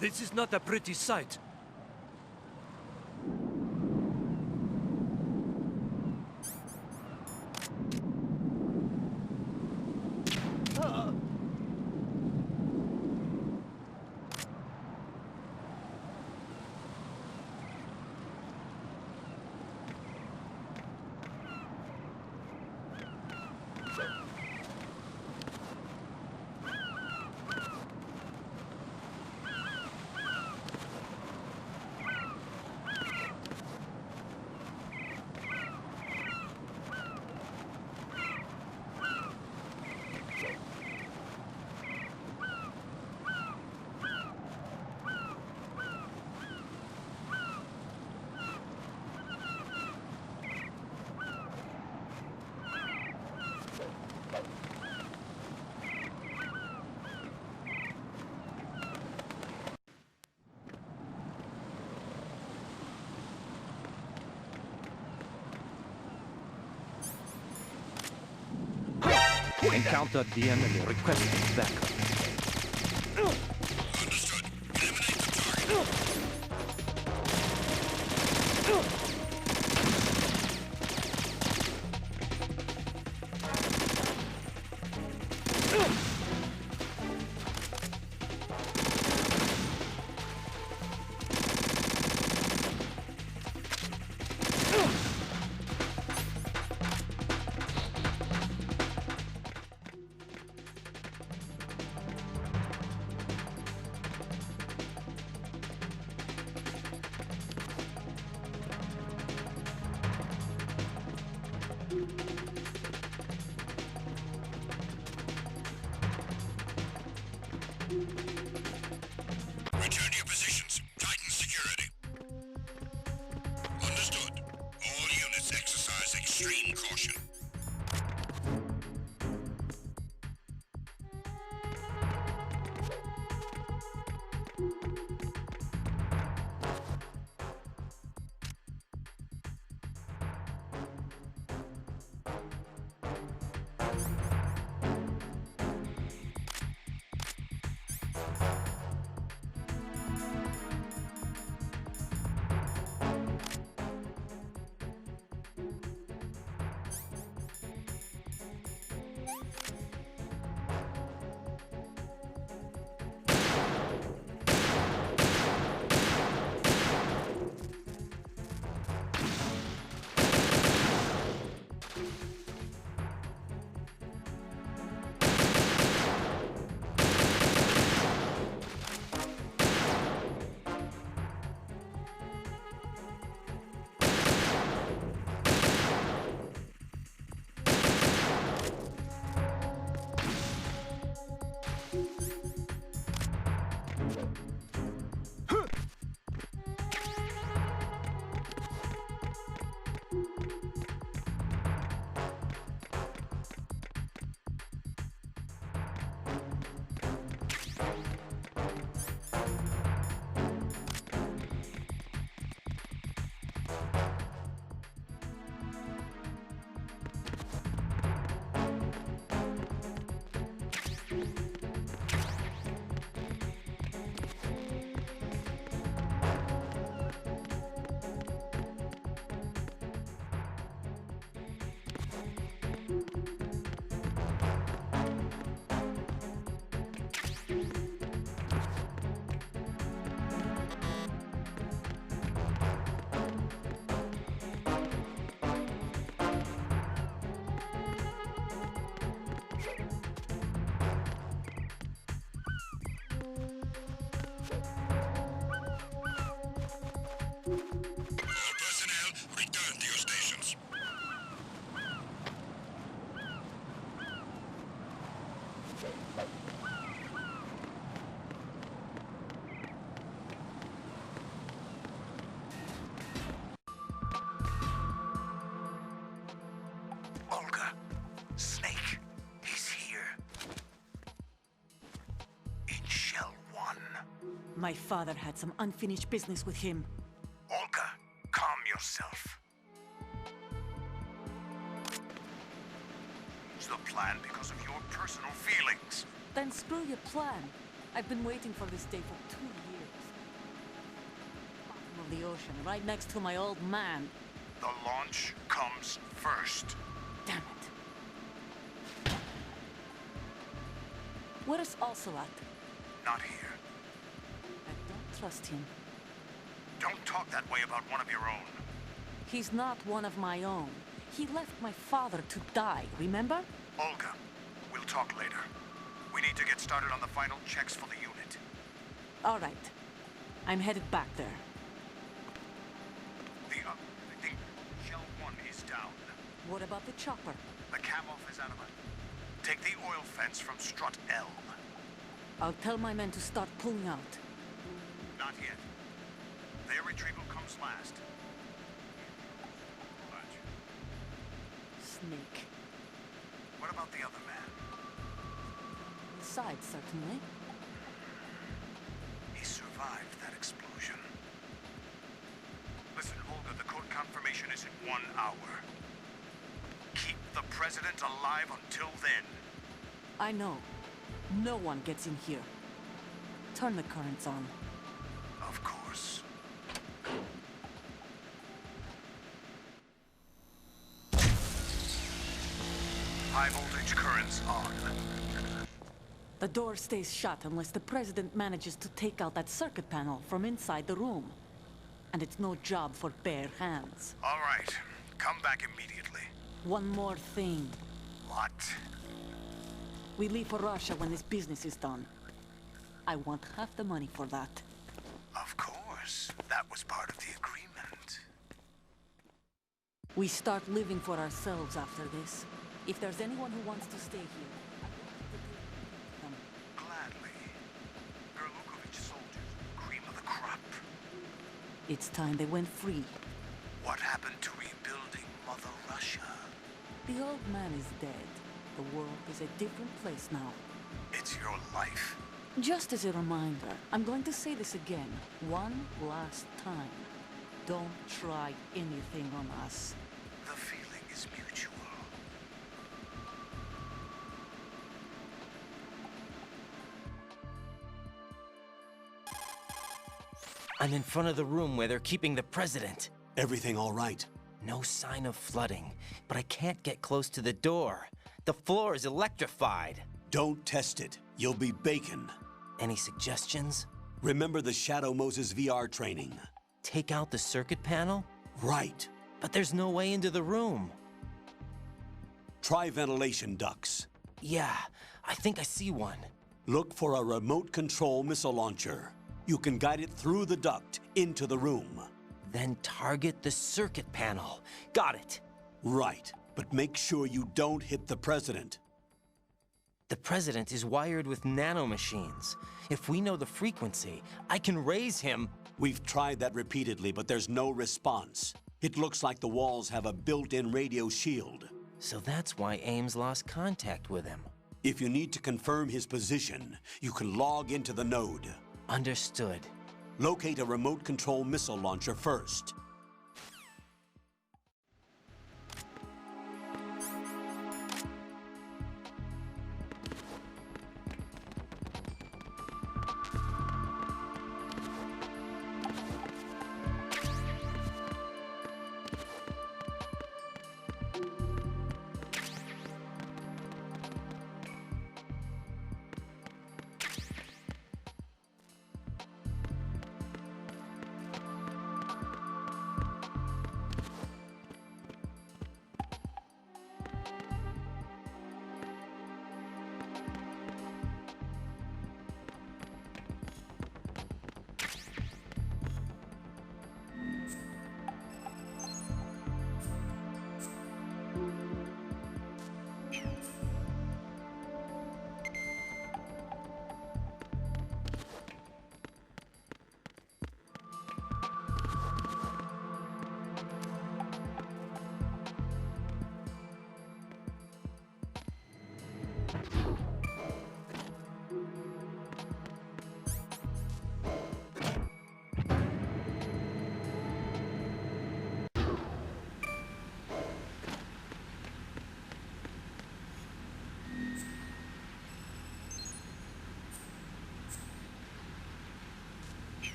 This is not a pretty sight. Encountered the enemy. Requesting backup. Understood. Eliminate the target. Return to your positions. Tighten security. Understood. All units exercise extreme caution. All personnel, return to your stations. Olga, Snake, he's here. In Shell 1. My father had some unfinished business with him. Olga, calm yourself. It's the plan because of your personal feelings. Then screw your plan. I've been waiting for this day for 2 years. of the ocean, right next to my old man. The launch comes first. Damn it. Where's Ocelot? Not here. I don't trust him. Don't talk that way about one of your own. He's not one of my own. He left my father to die, remember? Olga, we'll talk later. We need to get started on the final checks for the unit. All right. I'm headed back there. I think Shell 1 is down. What about the chopper? The cam-off is out of it. Take the oil fence from strut L. I'll tell my men to start pulling out. Not yet. Their retrieval comes last. Roger. Snake. What about the other man? Inside, certainly. He survived that explosion. Listen, Olga, the code confirmation is in 1 hour. Keep the president alive until then. I know. No one gets in here. Turn the currents on. Of course. High voltage currents on. The door stays shut unless the president manages to take out that circuit panel from inside the room. And it's no job for bare hands. All right. Come back immediately. One more thing. What? We leave for Russia when this business is done. I want half the money for that. Of course. That was part of the agreement. We start living for ourselves after this. If there's anyone who wants to stay here, I want to take them. Gladly. Gerlukovich soldiers, cream of the crop. It's time they went free. What happened to rebuilding Mother Russia? The old man is dead. The world is a different place now. It's your life. Just as a reminder, I'm going to say this again, one last time. Don't try anything on us. The feeling is mutual. I'm in front of the room where they're keeping the president. Everything all right? No sign of flooding, but I can't get close to the door. The floor is electrified. Don't test it. You'll be bacon. Any suggestions? Remember the Shadow Moses VR training? Take out the circuit panel? Right. But there's no way into the room. Try ventilation ducts. Yeah, I think I see one. Look for a remote control missile launcher. You can guide it through the duct into the room. Then target the circuit panel. Got it. Right, but make sure you don't hit the president. The president is wired with nanomachines. If we know the frequency, I can raise him. We've tried that repeatedly, but there's no response. It looks like the walls have a built-in radio shield. So that's why Ames lost contact with him. If you need to confirm his position, you can log into the node. Understood. Locate a remote control missile launcher first.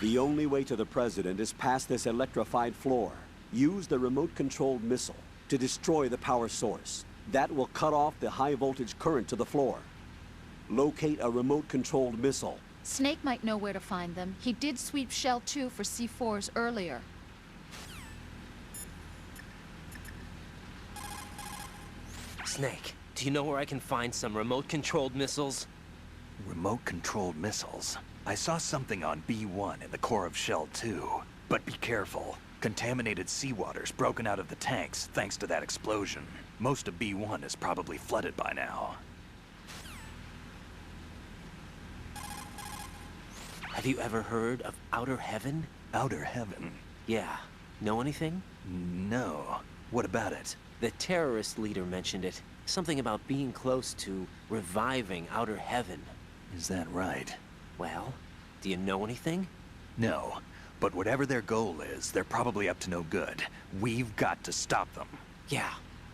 The only way to the President is past this electrified floor. Use the remote-controlled missile to destroy the power source. That will cut off the high-voltage current to the floor. Locate a remote-controlled missile. Snake might know where to find them. He did sweep Shell 2 for C4s earlier. Snake, do you know where I can find some remote-controlled missiles? Remote-controlled missiles. I saw something on B1 in the core of Shell 2. But be careful. Contaminated seawater's broken out of the tanks thanks to that explosion. Most of B1 is probably flooded by now. Have you ever heard of Outer Heaven? Outer Heaven? Yeah. Know anything? No. What about it? The terrorist leader mentioned it. Something about being close to reviving Outer Heaven. Is that right? Well, do you know anything? No. But whatever their goal is, they're probably up to no good. We've got to stop them. Yeah,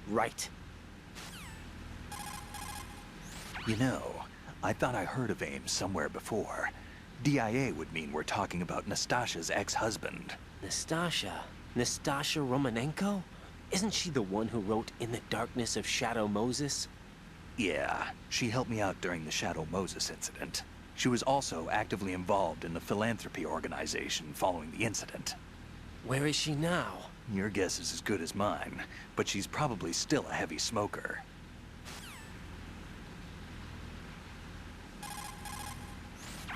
right. You know, I thought I heard of AIM somewhere before. DIA would mean we're talking about Nastasha's ex-husband. Nastasha? Nastasha Romanenko? Isn't she the one who wrote In the Darkness of Shadow Moses? Yeah, she helped me out during the Shadow Moses incident. She was also actively involved in the philanthropy organization following the incident. Where is she now? Your guess is as good as mine, but she's probably still a heavy smoker.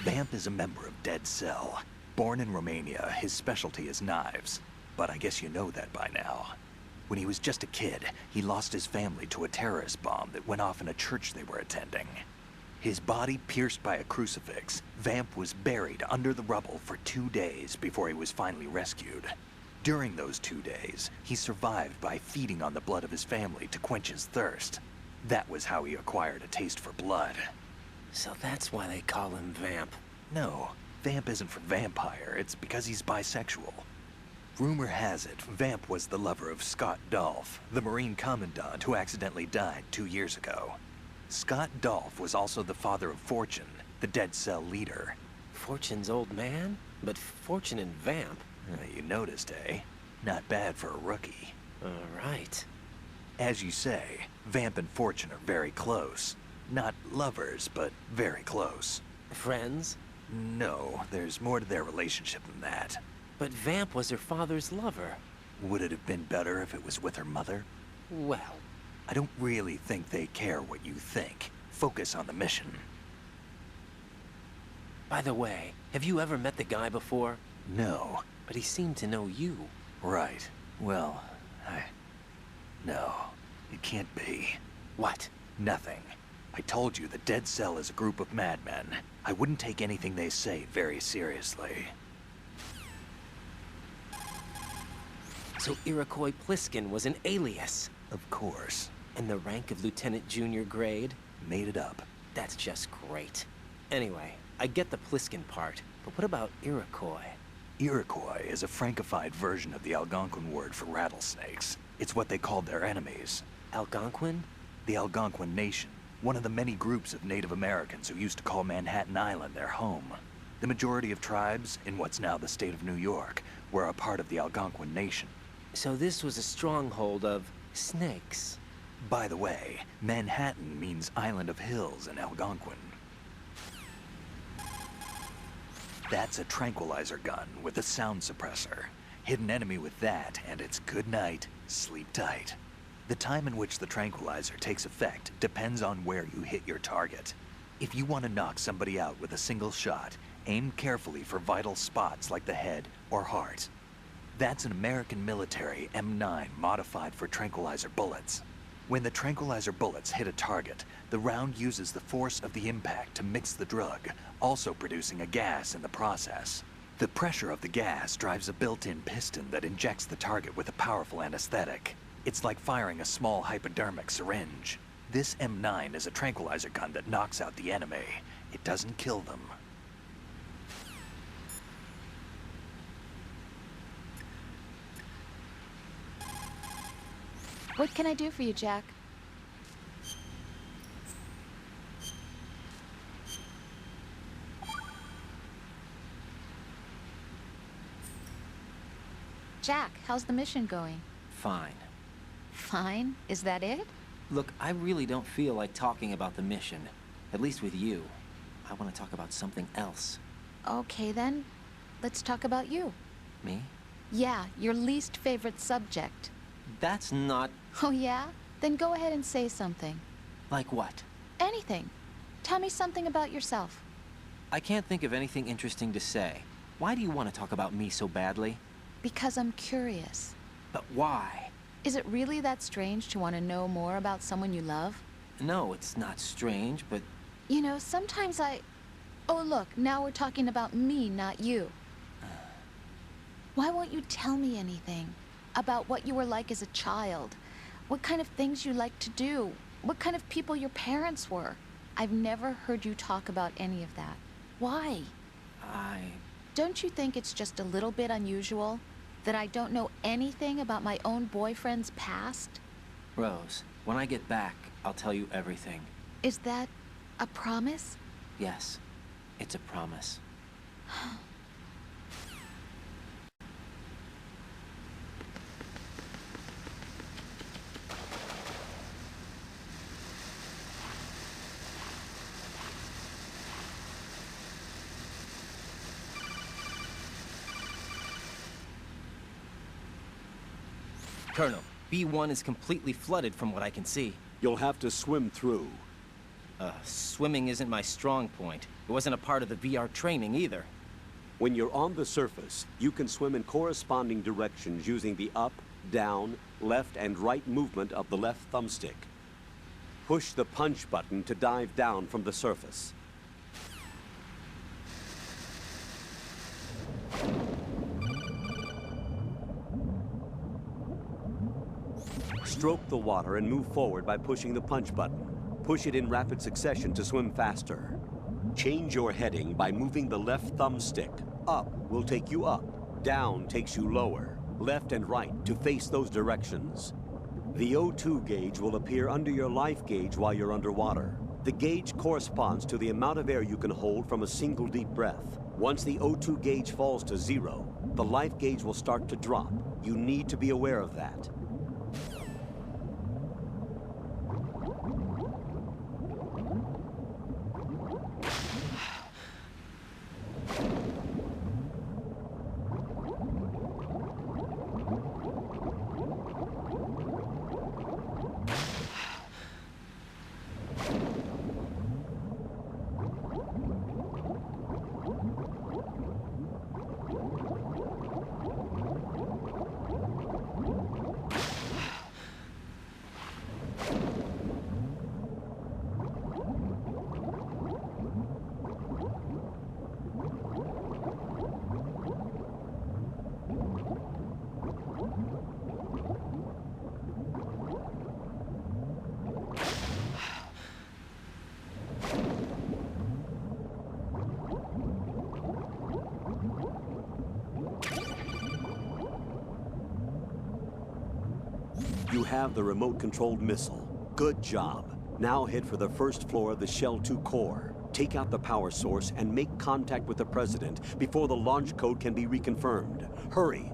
Vamp is a member of Dead Cell. Born in Romania, his specialty is knives. But I guess you know that by now. When he was just a kid, he lost his family to a terrorist bomb that went off in a church they were attending. His body pierced by a crucifix, Vamp was buried under the rubble for 2 days before he was finally rescued. During those 2 days, he survived by feeding on the blood of his family to quench his thirst. That was how he acquired a taste for blood. So that's why they call him Vamp. No, Vamp isn't for vampire, it's because he's bisexual. Rumor has it, Vamp was the lover of Scott Dolph, the Marine Commandant who accidentally died 2 years ago. Scott Dolph was also the father of Fortune, the Dead Cell leader. Fortune's old man? But Fortune and Vamp? You noticed, eh? Not bad for a rookie. Right. As you say, Vamp and Fortune are very close. Not lovers, but very close. Friends? No, there's more to their relationship than that. But Vamp was her father's lover. Would it have been better if it was with her mother? Well, I don't really think they care what you think. Focus on the mission. by the way, have you ever met the guy before? No. But he seemed to know you. Right. Well, No, it can't be. What? Nothing. I told you the Dead Cell is a group of madmen. I wouldn't take anything they say very seriously. So Iroquois Pliskin was an alias? Of course. And the rank of Lieutenant Junior grade? Made it up. That's just great. Anyway, I get the Pliskin part, but what about Iroquois? Iroquois is a Frankified version of the Algonquin word for rattlesnakes. It's what they called their enemies. Algonquin? The Algonquin Nation, one of the many groups of Native Americans who used to call Manhattan Island their home. The majority of tribes, in what's now the state of New York, were a part of the Algonquin Nation. So this was a stronghold of snakes. By the way, Manhattan means Island of Hills in Algonquin. That's a tranquilizer gun with a sound suppressor. Hit an enemy with that, and it's good night, sleep tight. The time in which the tranquilizer takes effect depends on where you hit your target. If you want to knock somebody out with a single shot, aim carefully for vital spots like the head or heart. That's an American military M9 modified for tranquilizer bullets. When the tranquilizer bullets hit a target, the round uses the force of the impact to mix the drug, also producing a gas in the process. The pressure of the gas drives a built-in piston that injects the target with a powerful anesthetic. It's like firing a small hypodermic syringe. This M9 is a tranquilizer gun that knocks out the enemy. It doesn't kill them. What can I do for you, Jack? Jack, how's the mission going? Fine. Fine? Is that it? Look, I really don't feel like talking about the mission. At least with you. I want to talk about something else. Okay then, let's talk about you. Me? Yeah, your least favorite subject. That's not... Oh yeah? Then go ahead and say something. Like what? Anything. Tell me something about yourself. I can't think of anything interesting to say. Why do you want to talk about me so badly? Because I'm curious. But why? Is it really that strange to want to know more about someone you love? No, it's not strange, but... You know, sometimes Oh look, now we're talking about me, not you. Why won't you tell me anything? About what you were like as a child? What kind of things you liked to do? What kind of people your parents were? I've never heard you talk about any of that. Why? Don't you think it's just a little bit unusual? That I don't know anything about my own boyfriend's past? Rose, when I get back, I'll tell you everything. Is that a promise? Yes, it's a promise. Colonel, B1 is completely flooded from what I can see. You'll have to swim through. Swimming isn't my strong point. It wasn't a part of the VR training either. When you're on the surface, you can swim in corresponding directions using the up, down, left, and right movement of the left thumbstick. Push the punch button to dive down from the surface. Stroke the water and move forward by pushing the punch button. Push it in rapid succession to swim faster. Change your heading by moving the left thumbstick. Up will take you up. Down takes you lower. Left and right to face those directions. The O2 gauge will appear under your life gauge while you're underwater. The gauge corresponds to the amount of air you can hold from a single deep breath. Once the O2 gauge falls to 0, the life gauge will start to drop. You need to be aware of that. You have the remote-controlled missile. Good job. Now head for the first floor of the Shell 2 core. Take out the power source and make contact with the President before the launch code can be reconfirmed. Hurry!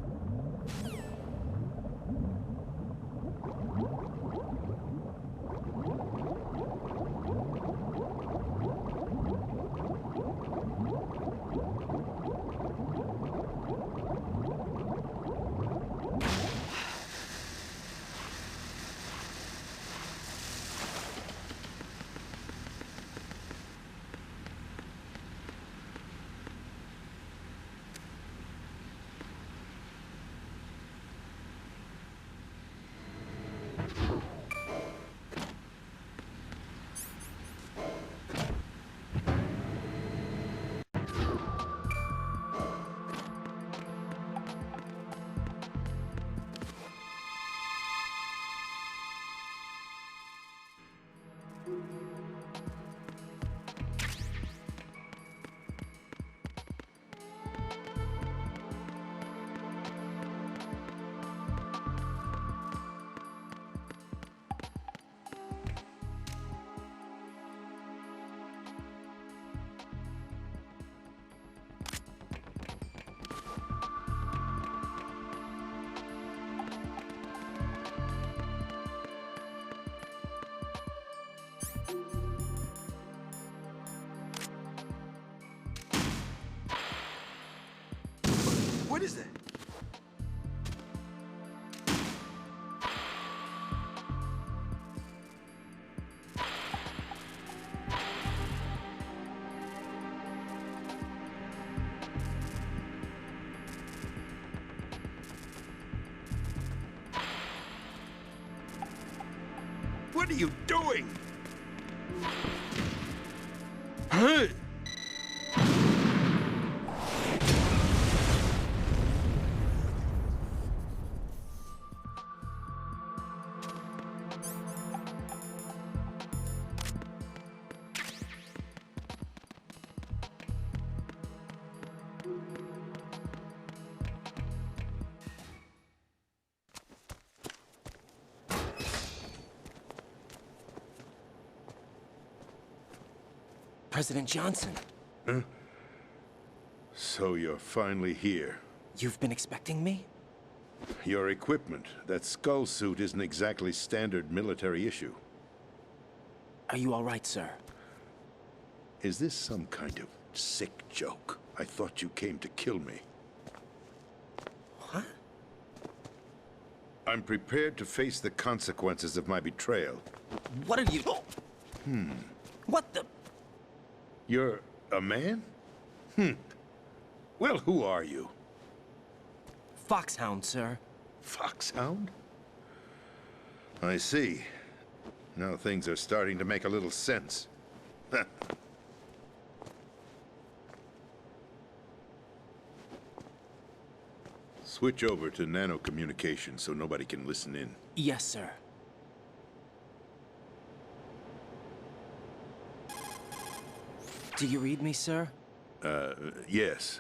What is that? What are you doing? Huh? President Johnson, So you're finally here. you've been expecting me? Your equipment, that skull suit isn't exactly standard military issue. Are you all right, sir? Is this some kind of sick joke? I thought you came to kill me. What? I'm prepared to face the consequences of my betrayal. What are you... What the... You're a man? Well, who are you? Foxhound, sir. Foxhound? I see. Now things are starting to make a little sense. Switch over to nano-communication so nobody can listen in. Yes, sir. Do you read me, sir? Yes.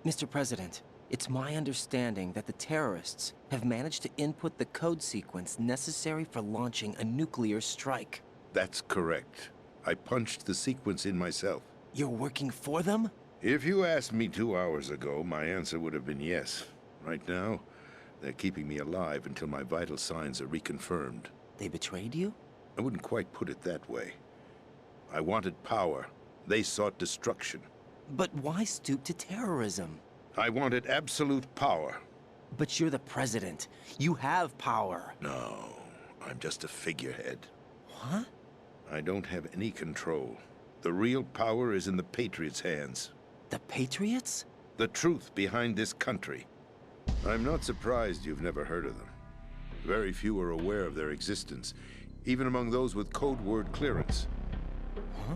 Mr. President, it's my understanding that the terrorists have managed to input the code sequence necessary for launching a nuclear strike. That's correct. I punched the sequence in myself. You're working for them? If you asked me 2 hours ago, my answer would have been yes. Right now, they're keeping me alive until my vital signs are reconfirmed. They betrayed you? I wouldn't quite put it that way. I wanted power. They sought destruction. But why stoop to terrorism? I wanted absolute power. But you're the president. You have power. No, I'm just a figurehead. What? I don't have any control. The real power is in the Patriots' hands. The Patriots? The truth behind this country. I'm not surprised you've never heard of them. Very few are aware of their existence, even among those with code word clearance. Huh?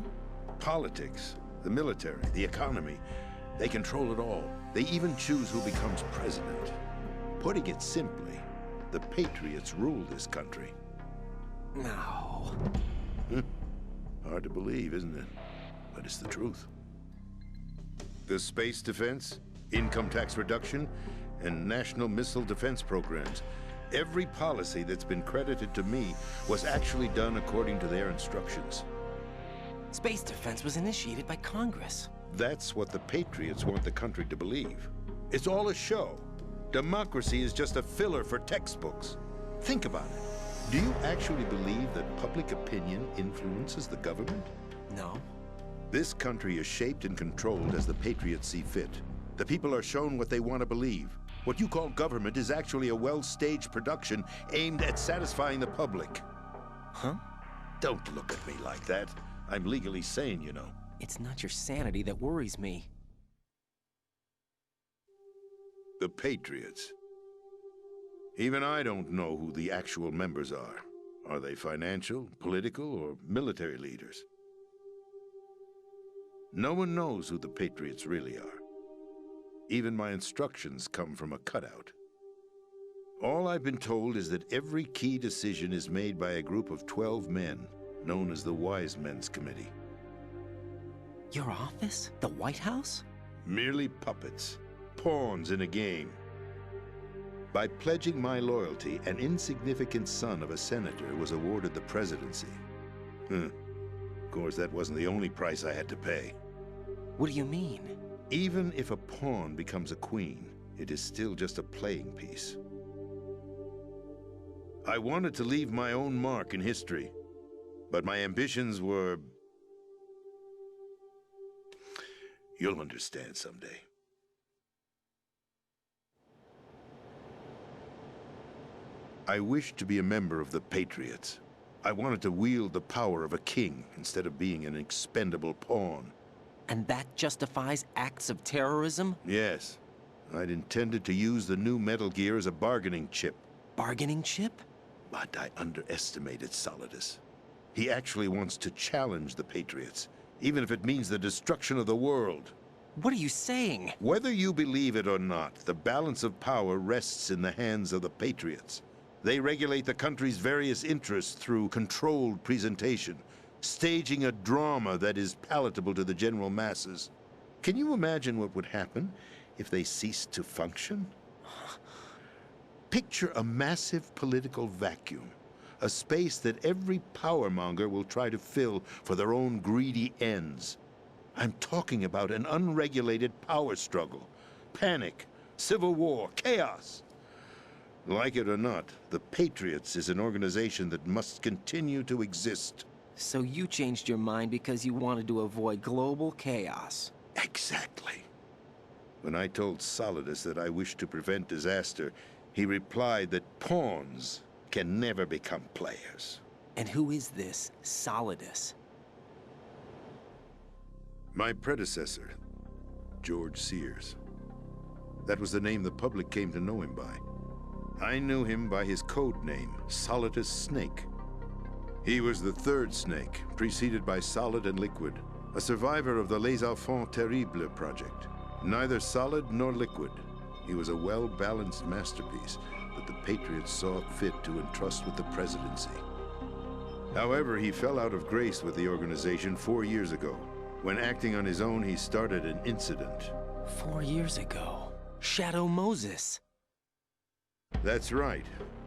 Politics, the military, the economy, they control it all. They even choose who becomes president. Putting it simply, the Patriots rule this country. No. Hard to believe, isn't it? But it's the truth. The space defense, income tax reduction, and national missile defense programs. Every policy that's been credited to me was actually done according to their instructions. Space defense was initiated by Congress. That's what the Patriots want the country to believe. It's all a show. Democracy is just a filler for textbooks. Think about it. Do you actually believe that public opinion influences the government? No. This country is shaped and controlled as the Patriots see fit. The people are shown what they want to believe. What you call government is actually a well-staged production aimed at satisfying the public. Huh? Don't look at me like that. I'm legally sane, you know. It's not your sanity that worries me. The Patriots. Even I don't know who the actual members are. Are they financial, political, or military leaders? No one knows who the Patriots really are. Even my instructions come from a cutout. All I've been told is that every key decision is made by a group of 12 men, known as the Wise Men's Committee. Your office? The White House? Merely puppets, pawns in a game. By pledging my loyalty, an insignificant son of a senator was awarded the presidency. Of course, that wasn't the only price I had to pay. What do you mean? Even if a pawn becomes a queen, it is still just a playing piece. I wanted to leave my own mark in history, but my ambitions were... You'll understand someday. I wished to be a member of the Patriots. I wanted to wield the power of a king instead of being an expendable pawn. And that justifies acts of terrorism? Yes. I'd intended to use the new Metal Gear as a bargaining chip. Bargaining chip? But I underestimated Solidus. He actually wants to challenge the Patriots, even if it means the destruction of the world. What are you saying? Whether you believe it or not, the balance of power rests in the hands of the Patriots. They regulate the country's various interests through controlled presentation, staging a drama that is palatable to the general masses. Can you imagine what would happen if they ceased to function? Picture a massive political vacuum, a space that every powermonger will try to fill for their own greedy ends. I'm talking about an unregulated power struggle, panic, civil war, chaos. Like it or not, the Patriots is an organization that must continue to exist. So you changed your mind because you wanted to avoid global chaos. Exactly. When I told Solidus that I wished to prevent disaster, he replied that pawns can never become players. And who is this Solidus? My predecessor, George Sears. That was the name the public came to know him by. I knew him by his code name, Solidus Snake. He was the third Snake, preceded by Solid and Liquid, a survivor of the Les Enfants Terribles project. Neither solid nor liquid, he was a well-balanced masterpiece that the Patriots saw fit to entrust with the presidency. However, he fell out of grace with the organization 4 years ago. When acting on his own, he started an incident. 4 years ago. Shadow Moses. That's right.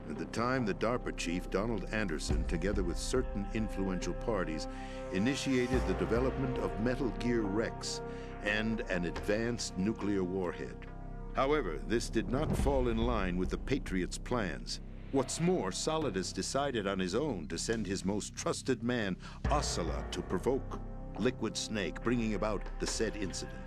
At the time, the DARPA chief, Donald Anderson, together with certain influential parties, initiated the development of Metal Gear Rex and an advanced nuclear warhead. However, this did not fall in line with the Patriots' plans. What's more, Solidus decided on his own to send his most trusted man, Ocelot, to provoke Liquid Snake, bringing about the said incident.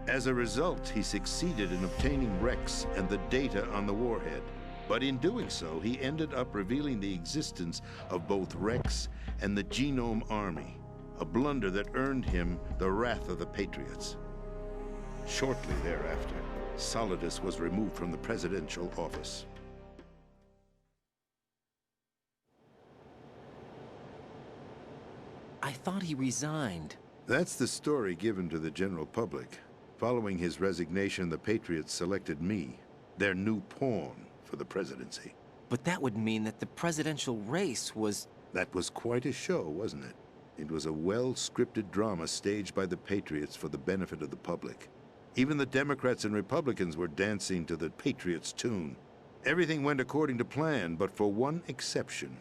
As a result, he succeeded in obtaining Rex and the data on the warhead. But in doing so, he ended up revealing the existence of both Rex and the Genome Army, a blunder that earned him the wrath of the Patriots. Shortly thereafter, Solidus was removed from the presidential office. I thought he resigned. That's the story given to the general public. Following his resignation, the Patriots selected me, their new pawn, for the presidency. But that would mean that the presidential race was... That was quite a show, wasn't it? It was a well-scripted drama staged by the Patriots for the benefit of the public. Even the Democrats and Republicans were dancing to the Patriots' tune. Everything went according to plan, but for one exception.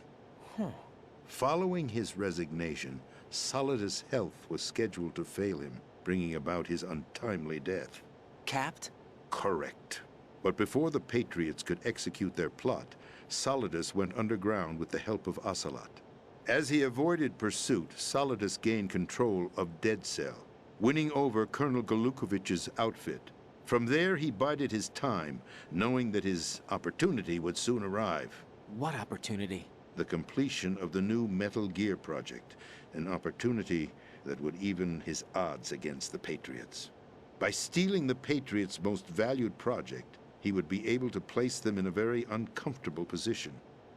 Following his resignation, Solidus' health was scheduled to fail him, bringing about his untimely death. Capped? Correct. But before the Patriots could execute their plot, Solidus went underground with the help of Ocelot. As he avoided pursuit, Solidus gained control of Dead Cell, winning over Colonel Golukovich's outfit. From there, he bided his time, knowing that his opportunity would soon arrive. What opportunity? The completion of the new Metal Gear project, an opportunity that would even his odds against the Patriots. By stealing the Patriots' most valued project, he would be able to place them in a very uncomfortable position.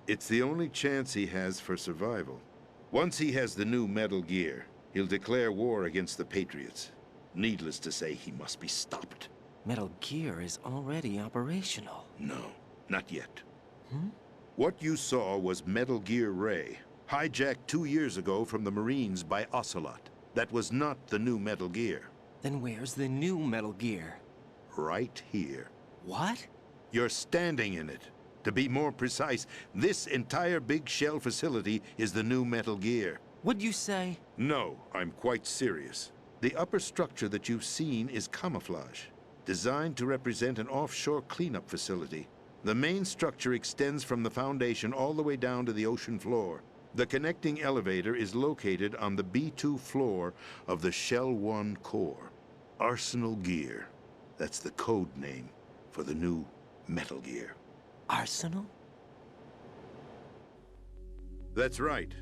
It's the only chance he has for survival. Once he has the new Metal Gear, he'll declare war against the Patriots. Needless to say, he must be stopped. Metal Gear is already operational. No, not yet. What you saw was Metal Gear Ray, hijacked 2 years ago from the Marines by Ocelot. That was not the new Metal Gear. Then where's the new Metal Gear? Right here. What? You're standing in it. To be more precise, this entire big shell facility is the new Metal Gear. What'd you say? No, I'm quite serious. The upper structure that you've seen is camouflage, designed to represent an offshore cleanup facility. The main structure extends from the foundation all the way down to the ocean floor. The connecting elevator is located on the B2 floor of the Shell 1 core. Arsenal Gear. That's the code name for the new Metal Gear. Arsenal? That's right.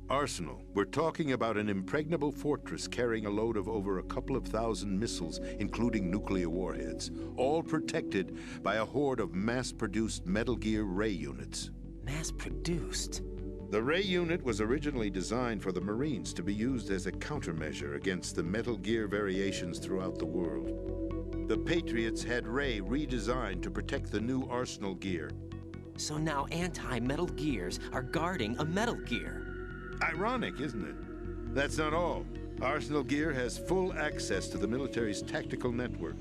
Arsenal. We're talking about an impregnable fortress carrying a load of over a couple of thousand missiles, including nuclear warheads, all protected by a horde of mass-produced Metal Gear ray units. Mass-produced? The ray unit was originally designed for the Marines to be used as a countermeasure against the Metal Gear variations throughout the world. The Patriots had Ray redesigned to protect the new Arsenal gear. So now anti-Metal Gears are guarding a Metal Gear. Ironic, isn't it? That's not all. Arsenal Gear has full access to the military's tactical network,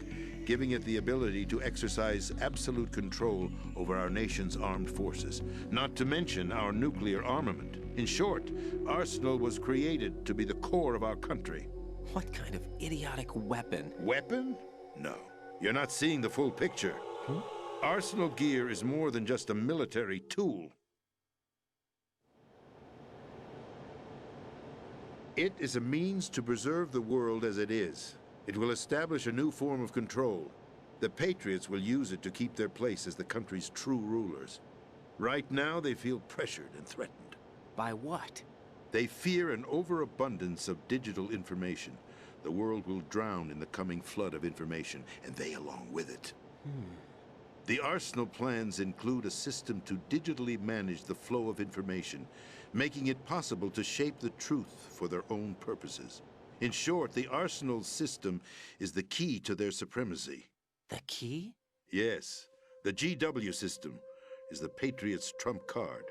giving it the ability to exercise absolute control over our nation's armed forces, not to mention our nuclear armament. In short, Arsenal was created to be the core of our country. What kind of idiotic weapon? Weapon? No. You're not seeing the full picture. Arsenal Gear is more than just a military tool. It is a means to preserve the world as it is. It will establish a new form of control. The Patriots will use it to keep their place as the country's true rulers. Right now, they feel pressured and threatened. By what? They fear an overabundance of digital information. The world will drown in the coming flood of information, and they along with it. The Arsenal plans include a system to digitally manage the flow of information, making it possible to shape the truth for their own purposes. In short, the Arsenal system is the key to their supremacy. The key? Yes. The GW system is the Patriots' trump card.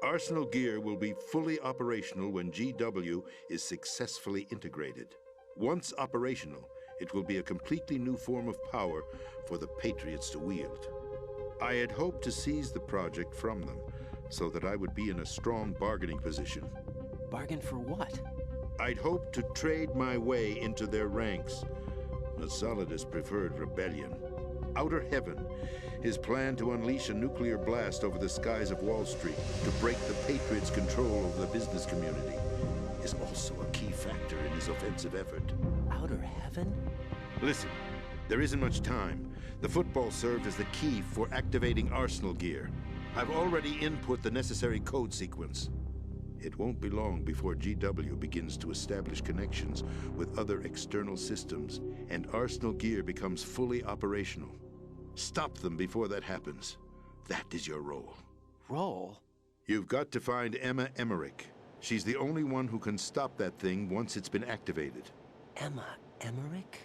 Arsenal Gear will be fully operational when GW is successfully integrated. Once operational, it will be a completely new form of power for the Patriots to wield. I had hoped to seize the project from them, so that I would be in a strong bargaining position. Bargain for what? I'd hoped to trade my way into their ranks. But Solidus preferred rebellion. Outer Heaven, his plan to unleash a nuclear blast over the skies of Wall Street to break the Patriots' control over the business community, is also a key factor in his offensive effort. Outer Heaven? Listen, there isn't much time. The football served as the key for activating Arsenal Gear. I've already input the necessary code sequence. It won't be long before GW begins to establish connections with other external systems, and Arsenal Gear becomes fully operational. Stop them before that happens. That is your role. Role? You've got to find Emma Emmerich. She's the only one who can stop that thing once it's been activated. Emma Emmerich?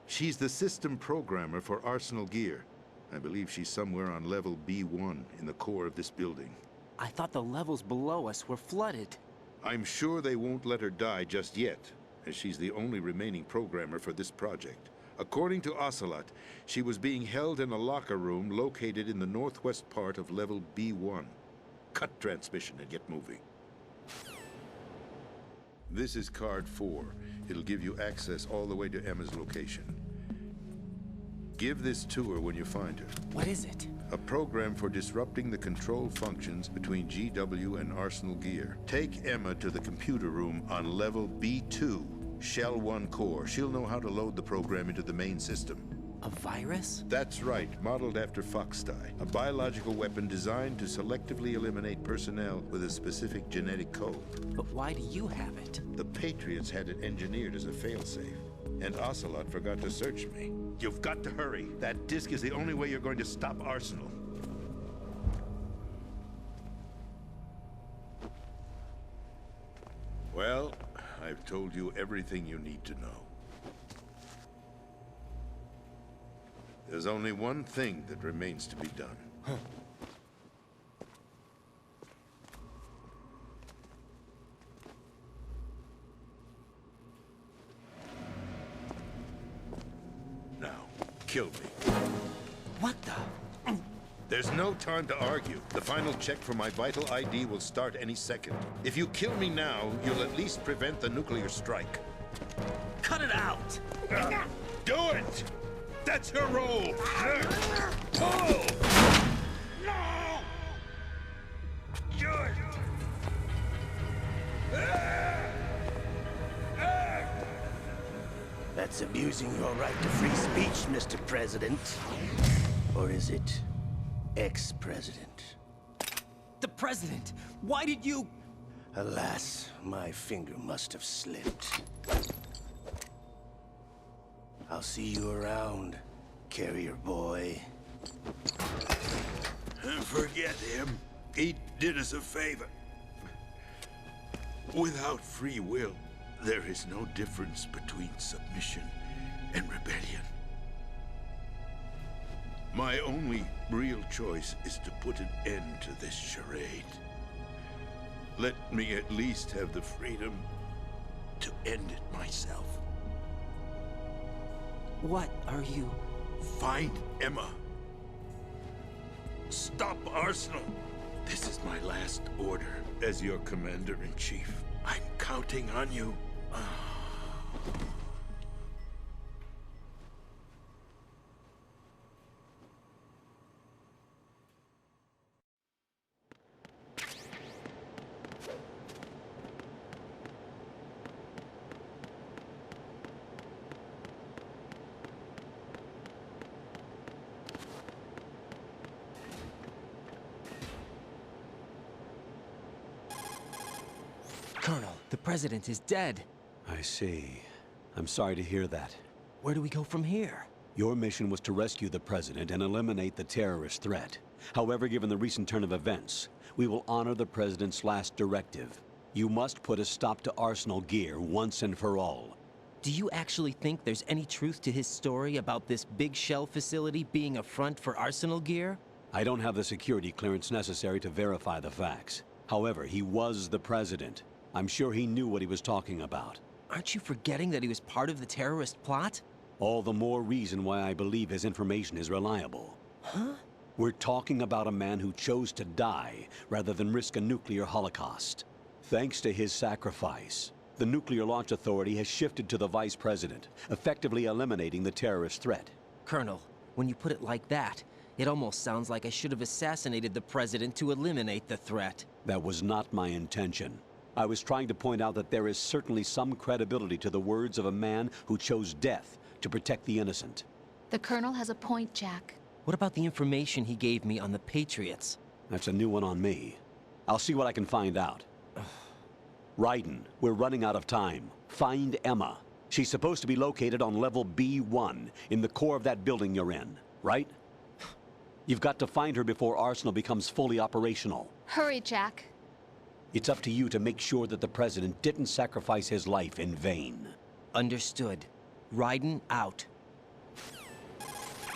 She's the system programmer for Arsenal Gear. I believe she's somewhere on level B1 in the core of this building. I thought the levels below us were flooded. I'm sure they won't let her die just yet, as she's the only remaining programmer for this project. According to Ocelot, she was being held in a locker room located in the northwest part of level B1. Cut transmission and get moving. This is card 4. It'll give you access all the way to Emma's location. Give this to her when you find her. What is it? A program for disrupting the control functions between GW and Arsenal Gear. Take Emma to the computer room on level B2, Shell 1 core. She'll know how to load the program into the main system. A virus? That's right, modeled after Foxdie. A biological weapon designed to selectively eliminate personnel with a specific genetic code. But why do you have it? The Patriots had it engineered as a failsafe, and Ocelot forgot to search me. You've got to hurry. That disk is the only way you're going to stop Arsenal. Well, I've told you everything you need to know. There's only one thing that remains to be done. Now, kill me. What the? There's no time to argue. The final check for my vital ID will start any second. If you kill me now, you'll at least prevent the nuclear strike. Cut it out! Do it! That's your role! Pull! No! Do it! That's abusing your right to free speech, Mr. President. Or is it ex-president? The president! Why did you... Alas, my finger must have slipped. I'll see you around, carrier boy. Forget him. He did us a favor. Without free will, there is no difference between submission and rebellion. My only real choice is to put an end to this charade. Let me at least have the freedom to end it myself. What are you... Find Emma. Stop Arsenal. This is my last order as your commander-in-chief. I'm counting on you. Colonel, the President is dead. I see. I'm sorry to hear that. Where do we go from here? Your mission was to rescue the President and eliminate the terrorist threat. However, given the recent turn of events, we will honor the President's last directive. You must put a stop to Arsenal gear once and for all. Do you actually think there's any truth to his story about this big Shell facility being a front for Arsenal gear? I don't have the security clearance necessary to verify the facts. However, he was the President. I'm sure he knew what he was talking about. Aren't you forgetting that he was part of the terrorist plot? All the more reason why I believe his information is reliable. Huh? We're talking about a man who chose to die rather than risk a nuclear holocaust. Thanks to his sacrifice, the Nuclear Launch Authority has shifted to the Vice President, effectively eliminating the terrorist threat. Colonel, when you put it like that, it almost sounds like I should have assassinated the President to eliminate the threat. That was not my intention. I was trying to point out that there is certainly some credibility to the words of a man who chose death to protect the innocent. The Colonel has a point, Jack. What about the information he gave me on the Patriots? That's a new one on me. I'll see what I can find out. Raiden, we're running out of time. Find Emma. She's supposed to be located on level B1, in the core of that building you're in, right? You've got to find her before Arsenal becomes fully operational. Hurry, Jack. It's up to you to make sure that the President didn't sacrifice his life in vain. Understood. Raiden out.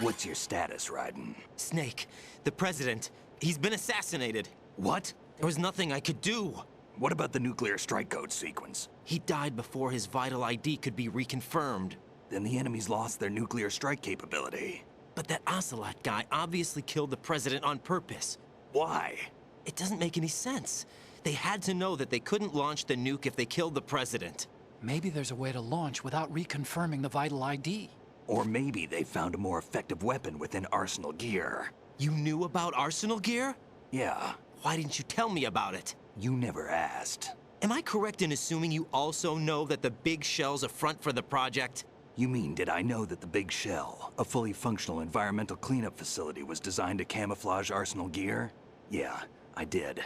What's your status, Raiden? Snake, the President, he's been assassinated. What? There was nothing I could do. What about the nuclear strike code sequence? He died before his vital ID could be reconfirmed. Then the enemy's lost their nuclear strike capability. But that Ocelot guy obviously killed the President on purpose. Why? It doesn't make any sense. They had to know that they couldn't launch the nuke if they killed the President. Maybe there's a way to launch without reconfirming the vital ID. Or maybe they found a more effective weapon within Arsenal gear. You knew about Arsenal gear? Yeah. Why didn't you tell me about it? You never asked. Am I correct in assuming you also know that the Big Shell's a front for the project? You mean, did I know that the Big Shell, a fully functional environmental cleanup facility, was designed to camouflage Arsenal gear? Yeah, I did.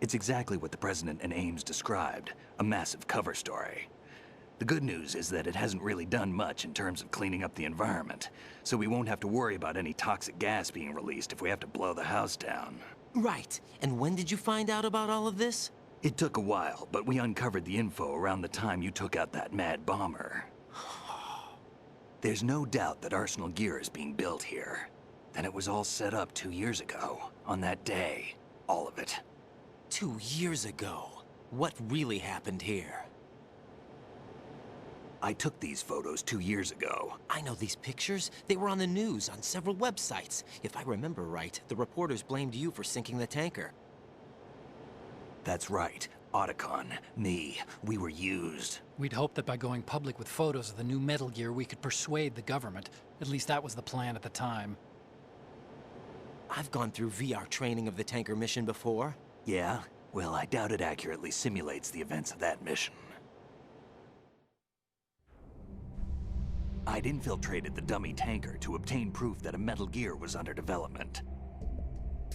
It's exactly what the President and Ames described, a massive cover story. The good news is that it hasn't really done much in terms of cleaning up the environment, so we won't have to worry about any toxic gas being released if we have to blow the house down. Right. And when did you find out about all of this? It took a while, but we uncovered the info around the time you took out that mad bomber. There's no doubt that Arsenal gear is being built here. Then it was all set up 2 years ago, on that day. All of it. 2 years ago? What really happened here? I took these photos 2 years ago. I know these pictures. They were on the news, on several websites. If I remember right, the reporters blamed you for sinking the tanker. That's right. Otacon, me, we were used. We'd hoped that by going public with photos of the new Metal Gear, we could persuade the government. At least that was the plan at the time. I've gone through VR training of the tanker mission before. Yeah? Well, I doubt it accurately simulates the events of that mission. I'd infiltrated the dummy tanker to obtain proof that a Metal Gear was under development.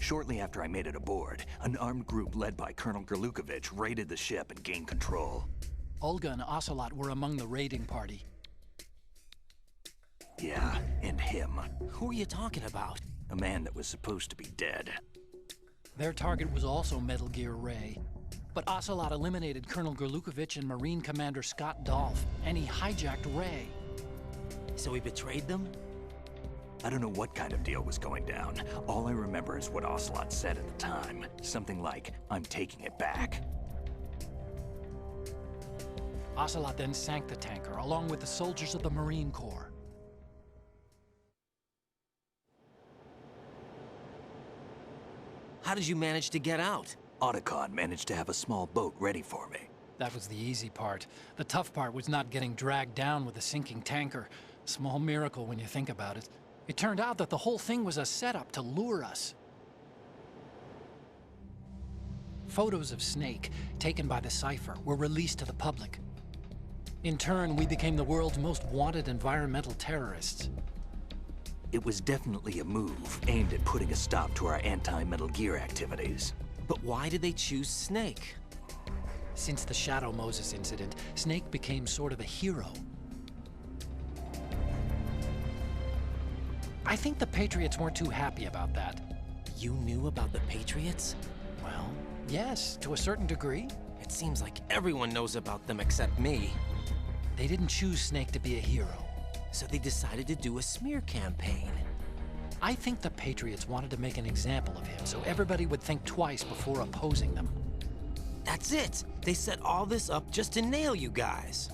Shortly after I made it aboard, an armed group led by Colonel Gerlukovich raided the ship and gained control. Olga and Ocelot were among the raiding party. Yeah, and him. Who are you talking about? A man that was supposed to be dead. Their target was also Metal Gear Ray. But Ocelot eliminated Colonel Gerlukovich and Marine Commander Scott Dolph, and he hijacked Ray. So he betrayed them? I don't know what kind of deal was going down. All I remember is what Ocelot said at the time. Something like, "I'm taking it back." Ocelot then sank the tanker, along with the soldiers of the Marine Corps. How did you manage to get out? Otacon managed to have a small boat ready for me. That was the easy part. The tough part was not getting dragged down with a sinking tanker. A small miracle when you think about it. It turned out that the whole thing was a setup to lure us. Photos of Snake, taken by the Cypher, were released to the public. In turn, we became the world's most wanted environmental terrorists. It was definitely a move aimed at putting a stop to our anti-Metal Gear activities. But why did they choose Snake? Since the Shadow Moses incident, Snake became sort of a hero. I think the Patriots weren't too happy about that. You knew about the Patriots? Well, yes, to a certain degree. It seems like everyone knows about them except me. They didn't choose Snake to be a hero. So they decided to do a smear campaign. I think the Patriots wanted to make an example of him so everybody would think twice before opposing them. That's it! They set all this up just to nail you guys.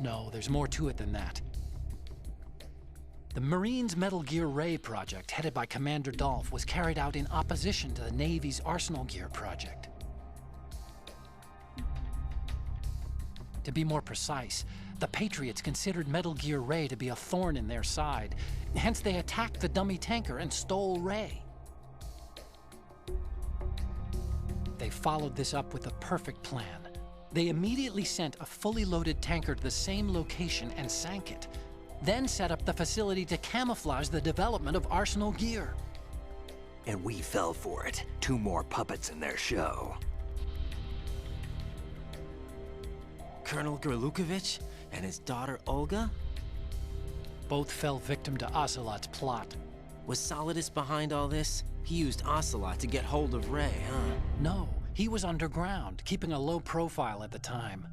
No, there's more to it than that. The Marines' Metal Gear Ray project, headed by Commander Dolph, was carried out in opposition to the Navy's Arsenal Gear project. To be more precise, the Patriots considered Metal Gear Ray to be a thorn in their side. Hence, they attacked the dummy tanker and stole Ray. They followed this up with a perfect plan. They immediately sent a fully loaded tanker to the same location and sank it. Then set up the facility to camouflage the development of Arsenal Gear. And we fell for it. 2 more puppets in their show. Colonel Gerlukovich and his daughter Olga? Both fell victim to Ocelot's plot. Was Solidus behind all this? He used Ocelot to get hold of Ray, huh? No, he was underground, keeping a low profile at the time.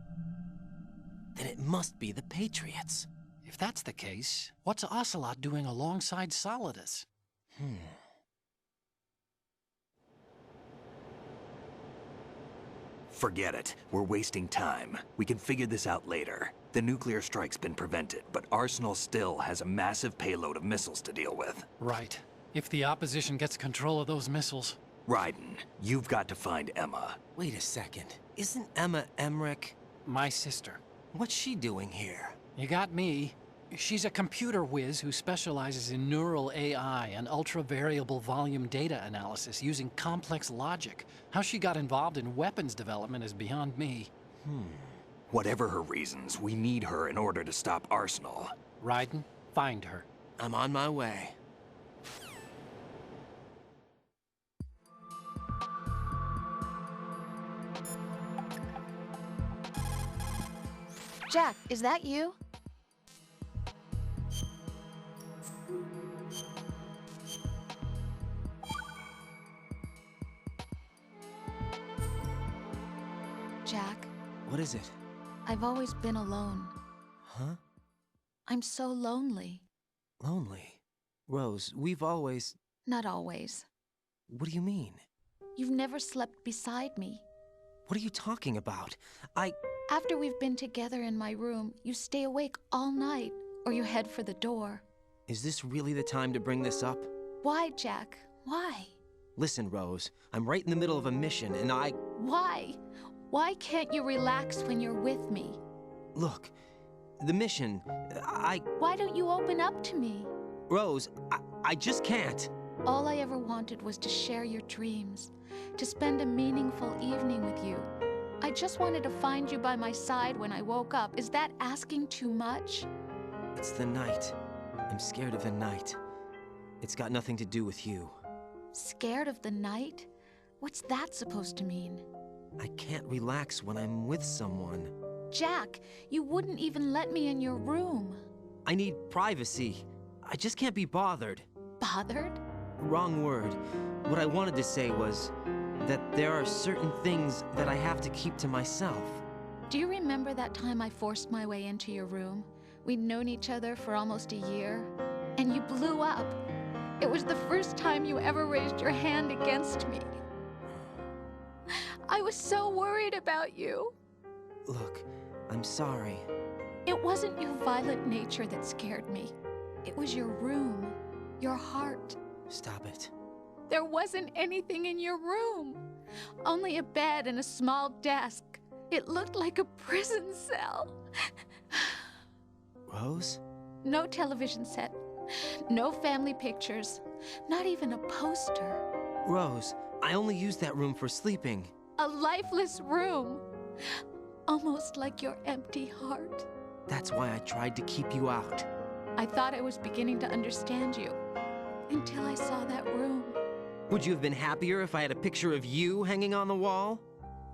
Then it must be the Patriots. If that's the case, what's Ocelot doing alongside Solidus? Forget it. We're wasting time. We can figure this out later. The nuclear strike's been prevented, but Arsenal still has a massive payload of missiles to deal with. Right. If the opposition gets control of those missiles... Raiden, you've got to find Emma. Wait a second. Isn't Emma Emmerich? My sister. What's she doing here? You got me. She's a computer whiz who specializes in neural AI and ultra-variable volume data analysis using complex logic. How she got involved in weapons development is beyond me. Whatever her reasons, we need her in order to stop Arsenal. Raiden, find her. I'm on my way. Jack, is that you? Jack. What is it? I've always been alone. Huh? I'm so lonely. Lonely? Rose, we've always... Not always. What do you mean? You've never slept beside me. What are you talking about? After we've been together in my room, you stay awake all night, or you head for the door. Is this really the time to bring this up? Why, Jack? Why? Listen, Rose, I'm right in the middle of a mission, and Why? Why can't you relax when you're with me? Look, the mission, Why don't you open up to me? Rose, I just can't. All I ever wanted was to share your dreams, to spend a meaningful evening with you. I just wanted to find you by my side when I woke up. Is that asking too much? It's the night. I'm scared of the night. It's got nothing to do with you. Scared of the night? What's that supposed to mean? I can't relax when I'm with someone. Jack, you wouldn't even let me in your room. I need privacy. I just can't be bothered. Bothered? Wrong word. What I wanted to say was that there are certain things that I have to keep to myself. Do you remember that time I forced my way into your room? We'd known each other for almost a year, and you blew up. It was the first time you ever raised your hand against me. I was so worried about you. Look, I'm sorry. It wasn't your violent nature that scared me. It was your room, your heart. Stop it. There wasn't anything in your room. Only a bed and a small desk. It looked like a prison cell. Rose? No television set. No family pictures. Not even a poster. Rose, I only use that room for sleeping. A lifeless room. Almost like your empty heart. That's why I tried to keep you out. I thought I was beginning to understand you. Until I saw that room. Would you have been happier if I had a picture of you hanging on the wall?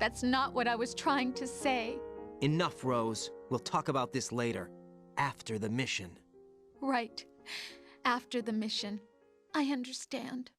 That's not what I was trying to say. Enough, Rose. We'll talk about this later. After the mission. Right. After the mission. I understand.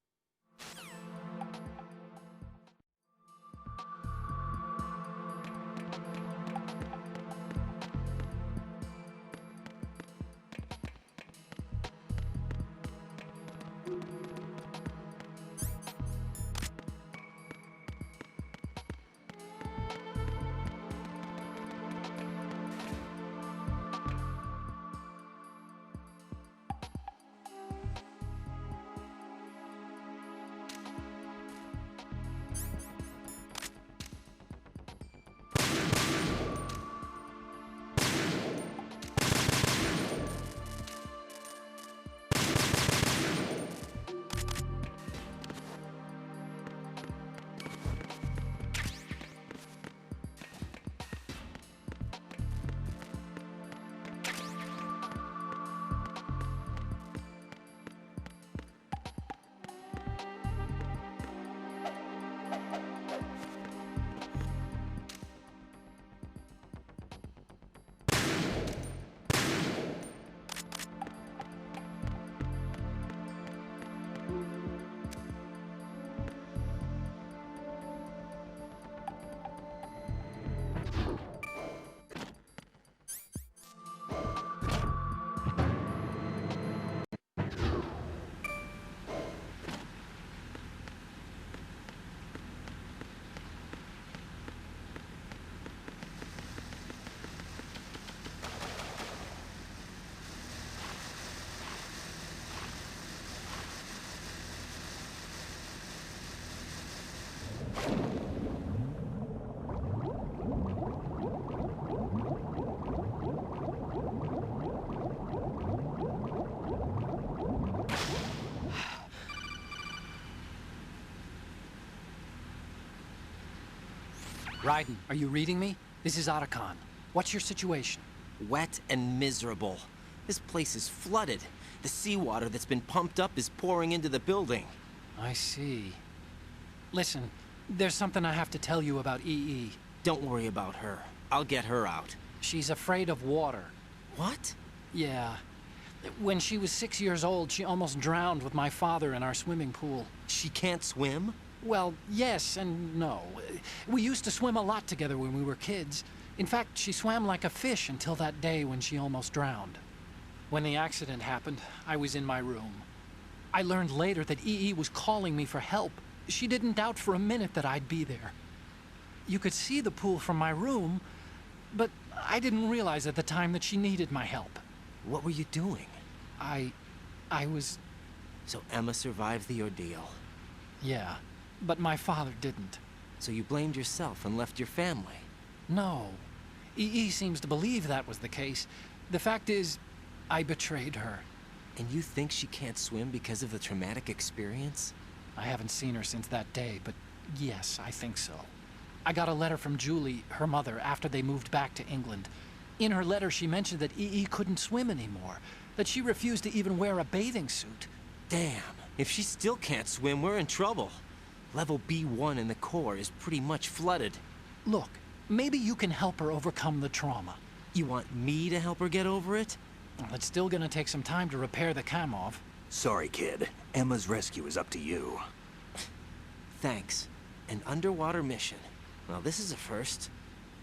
Raiden, are you reading me? This is Otacon. What's your situation? Wet and miserable. This place is flooded. The seawater that's been pumped up is pouring into the building. I see. Listen, there's something I have to tell you about EE. Don't worry about her. I'll get her out. She's afraid of water. What? Yeah. When she was 6 years old, she almost drowned with my father in our swimming pool. She can't swim? Well, yes and no. We used to swim a lot together when we were kids. In fact, she swam like a fish until that day when she almost drowned. When the accident happened, I was in my room. I learned later that EE was calling me for help. She didn't doubt for a minute that I'd be there. You could see the pool from my room, but I didn't realize at the time that she needed my help. What were you doing? I was... So Emma survived the ordeal. Yeah, but my father didn't. So you blamed yourself and left your family? No. EE seems to believe that was the case. The fact is, I betrayed her. And you think she can't swim because of the traumatic experience? I haven't seen her since that day, but yes, I think so. I got a letter from Julie, her mother, after they moved back to England. In her letter, she mentioned that EE couldn't swim anymore, that she refused to even wear a bathing suit. Damn. If she still can't swim, we're in trouble. Level B1 in the core is pretty much flooded. Look, maybe you can help her overcome the trauma. You want me to help her get over it? Well, it's still gonna take some time to repair the Kamov. Sorry, kid. Emma's rescue is up to you. Thanks. An underwater mission. Well, this is a first.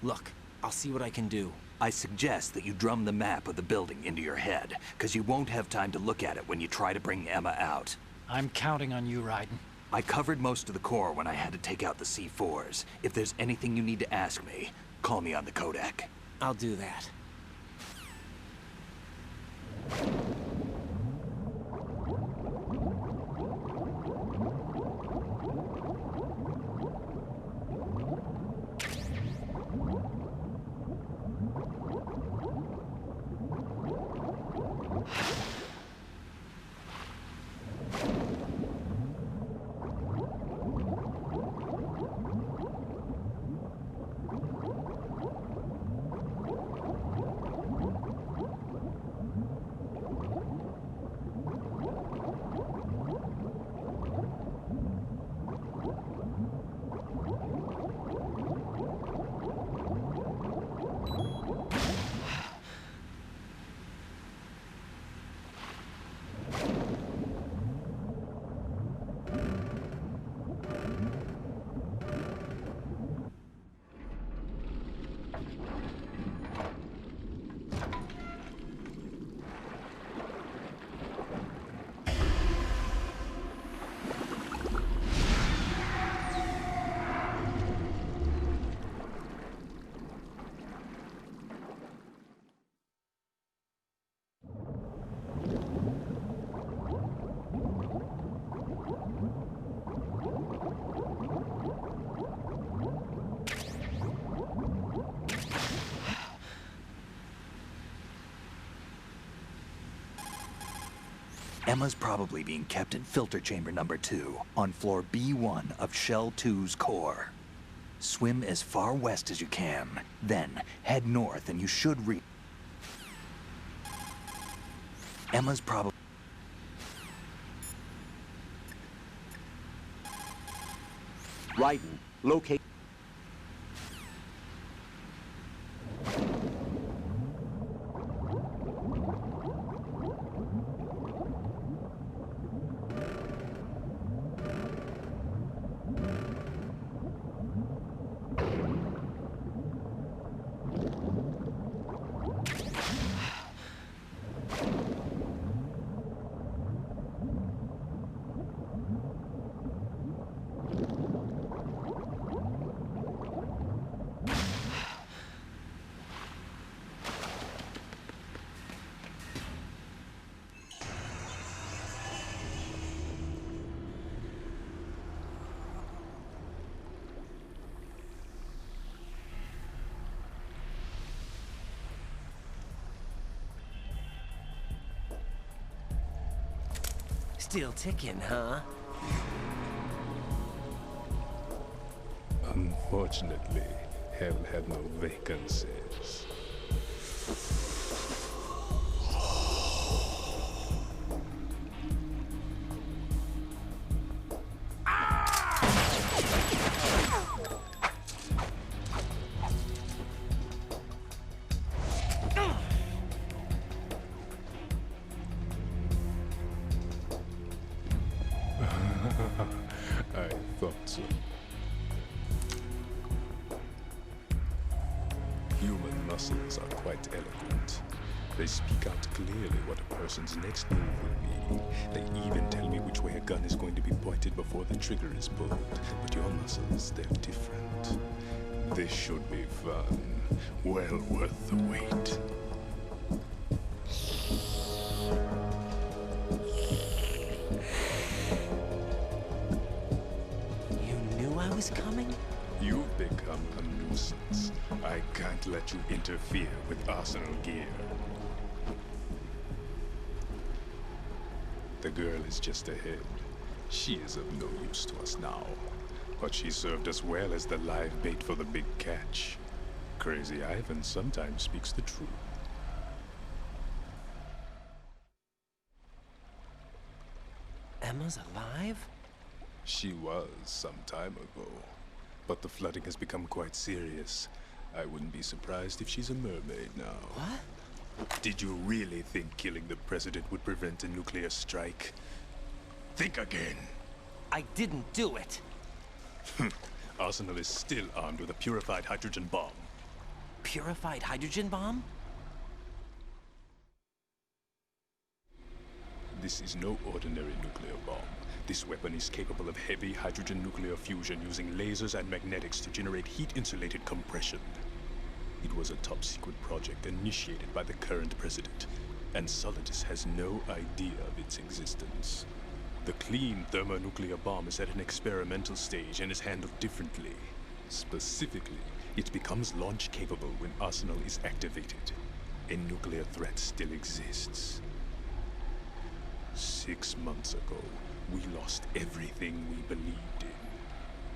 Look, I'll see what I can do. I suggest that you drum the map of the building into your head, because you won't have time to look at it when you try to bring Emma out. I'm counting on you, Raiden. I covered most of the core when I had to take out the C4s. If there's anything you need to ask me, call me on the codec. I'll do that. Emma's probably being kept in filter chamber number 2 on floor B1 of Shell 2's core. Swim as far west as you can, then head north and you should reach... Emma's probably... Raiden, locate... Still ticking, huh? Unfortunately, Hell had no vacancies. I thought so. Human muscles are quite eloquent. They speak out clearly what a person's next move will be. They even tell me which way a gun is going to be pointed before the trigger is pulled. But your muscles, they're different. This should be fun. Well worth the wait. I was coming? You've become a nuisance. I can't let you interfere with Arsenal gear. The girl is just ahead. She is of no use to us now. But she served us well as the live bait for the big catch. Crazy Ivan sometimes speaks the truth. Emma's alive? She was some time ago. But the flooding has become quite serious. I wouldn't be surprised if she's a mermaid now. What? Did you really think killing the president would prevent a nuclear strike? Think again. I didn't do it. Arsenal is still armed with a purified hydrogen bomb. Purified hydrogen bomb? This is no ordinary nuclear bomb. This weapon is capable of heavy hydrogen nuclear fusion using lasers and magnetics to generate heat-insulated compression. It was a top-secret project initiated by the current president, and Solidus has no idea of its existence. The clean thermonuclear bomb is at an experimental stage and is handled differently. Specifically, it becomes launch-capable when Arsenal is activated. A nuclear threat still exists. 6 months ago, we lost everything we believed in.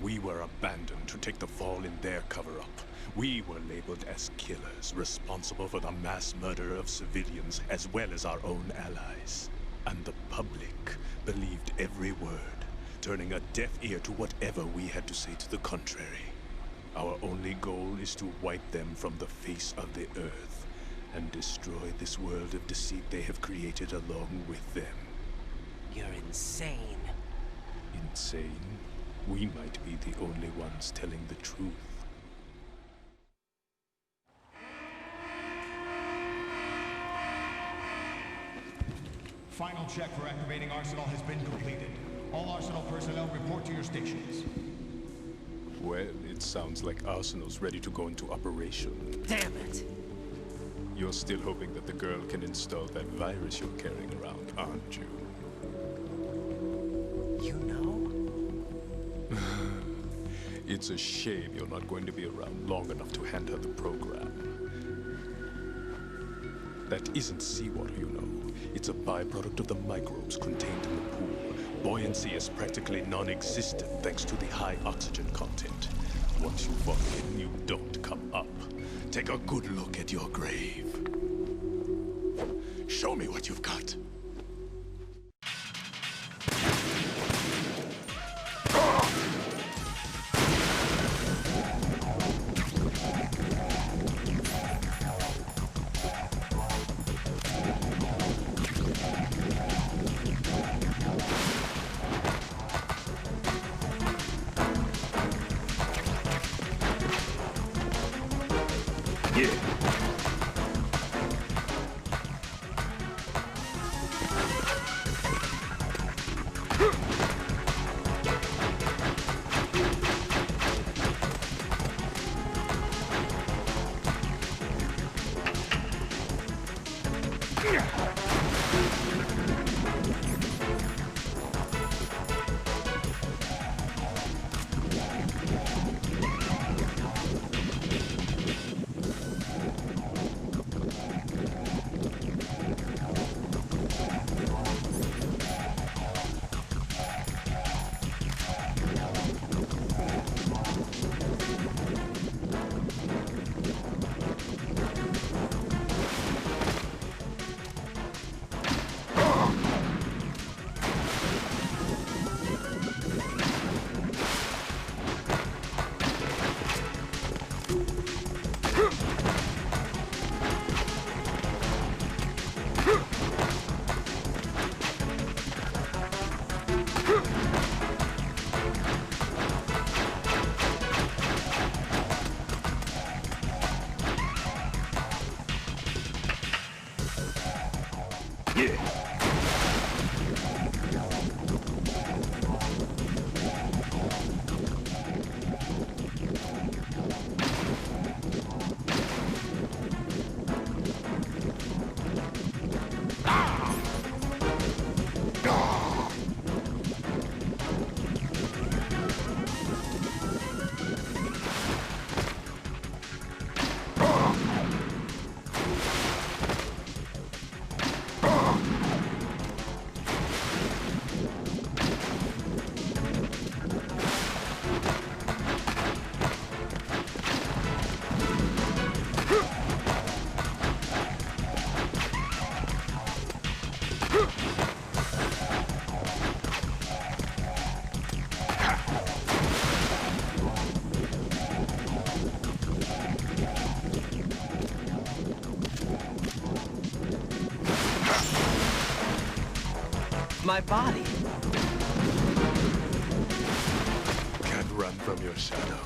We were abandoned to take the fall in their cover-up. We were labeled as killers, responsible for the mass murder of civilians as well as our own allies. And the public believed every word, turning a deaf ear to whatever we had to say to the contrary. Our only goal is to wipe them from the face of the earth and destroy this world of deceit they have created along with them. You're insane. Insane? We might be the only ones telling the truth. Final check for activating Arsenal has been completed. All Arsenal personnel report to your stations. Well, it sounds like Arsenal's ready to go into operation. Damn it! You're still hoping that the girl can install that virus you're carrying around, aren't you? You know? It's a shame you're not going to be around long enough to hand her the program. That isn't seawater, you know. It's a byproduct of the microbes contained in the pool. Buoyancy is practically non-existent thanks to the high oxygen content. Once you fall in, you don't come up. Take a good look at your grave. Show me what you've got. My body. Can't run from your shadow.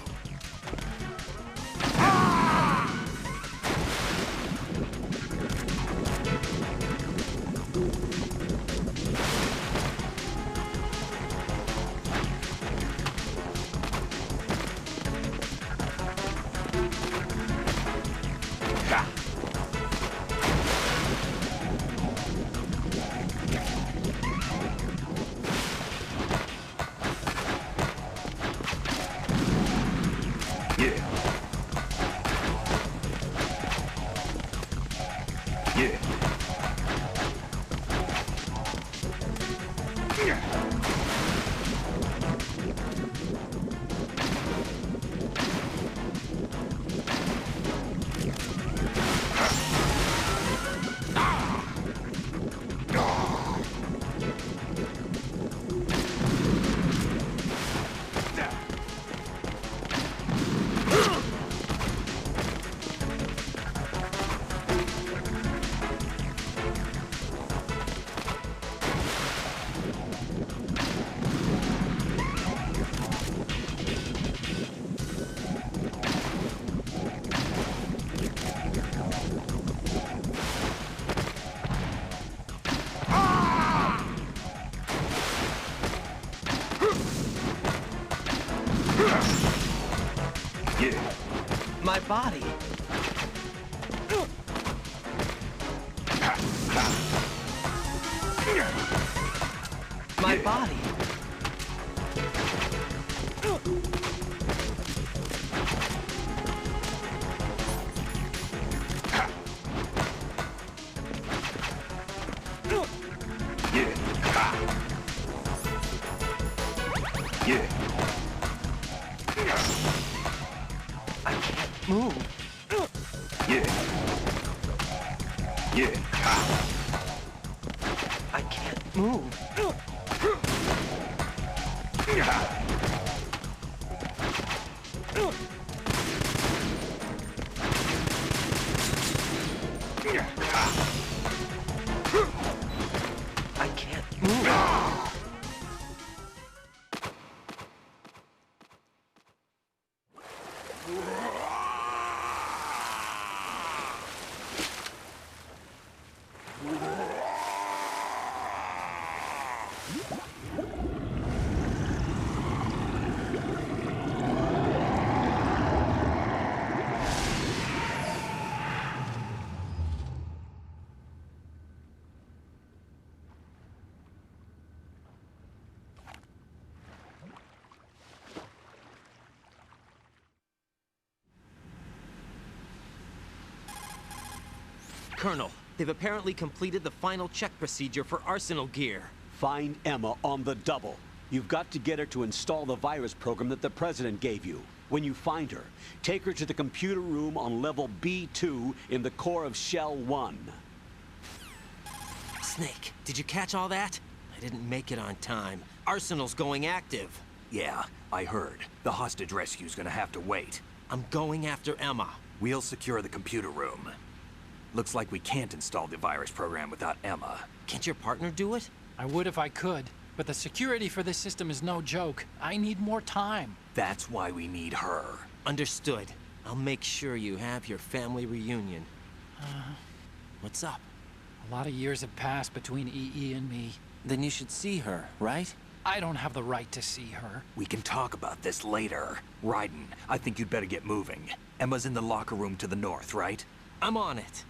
My body. My body. Move. I can't move. I can't move. Colonel, they've apparently completed the final check procedure for arsenal gear. Find Emma on the double. You've got to get her to install the virus program that the President gave you. When you find her, take her to the computer room on level B2 in the core of Shell 1. Snake, did you catch all that? I didn't make it on time. Arsenal's going active. Yeah, I heard. The hostage rescue's gonna have to wait. I'm going after Emma. We'll secure the computer room. Looks like we can't install the virus program without Emma. Can't your partner do it? I would if I could, but the security for this system is no joke. I need more time. That's why we need her. Understood. I'll make sure you have your family reunion. What's up? A lot of years have passed between EE and me. Then you should see her, right? I don't have the right to see her. We can talk about this later. Raiden, I think you'd better get moving. Emma's in the locker room to the north, right? I'm on it.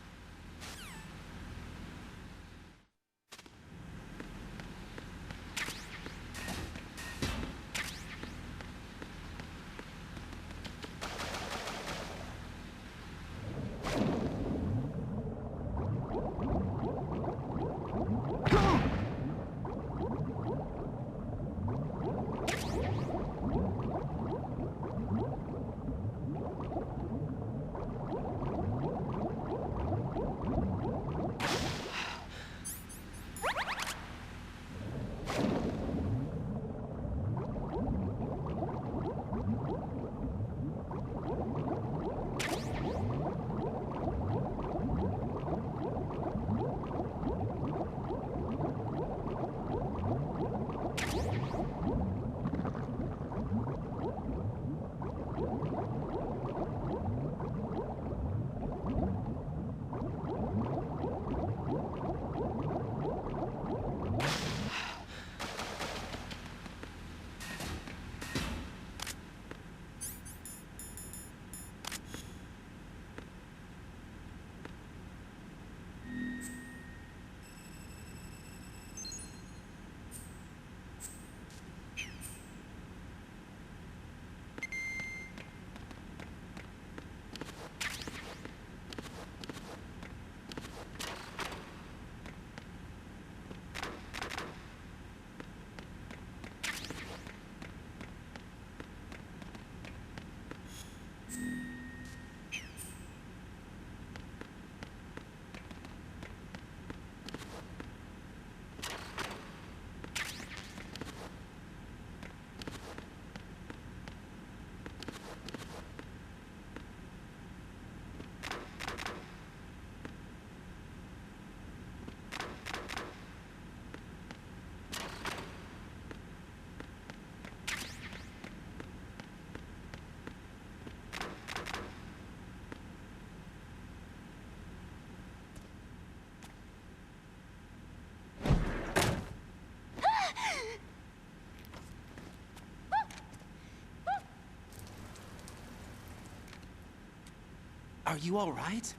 Are you all right?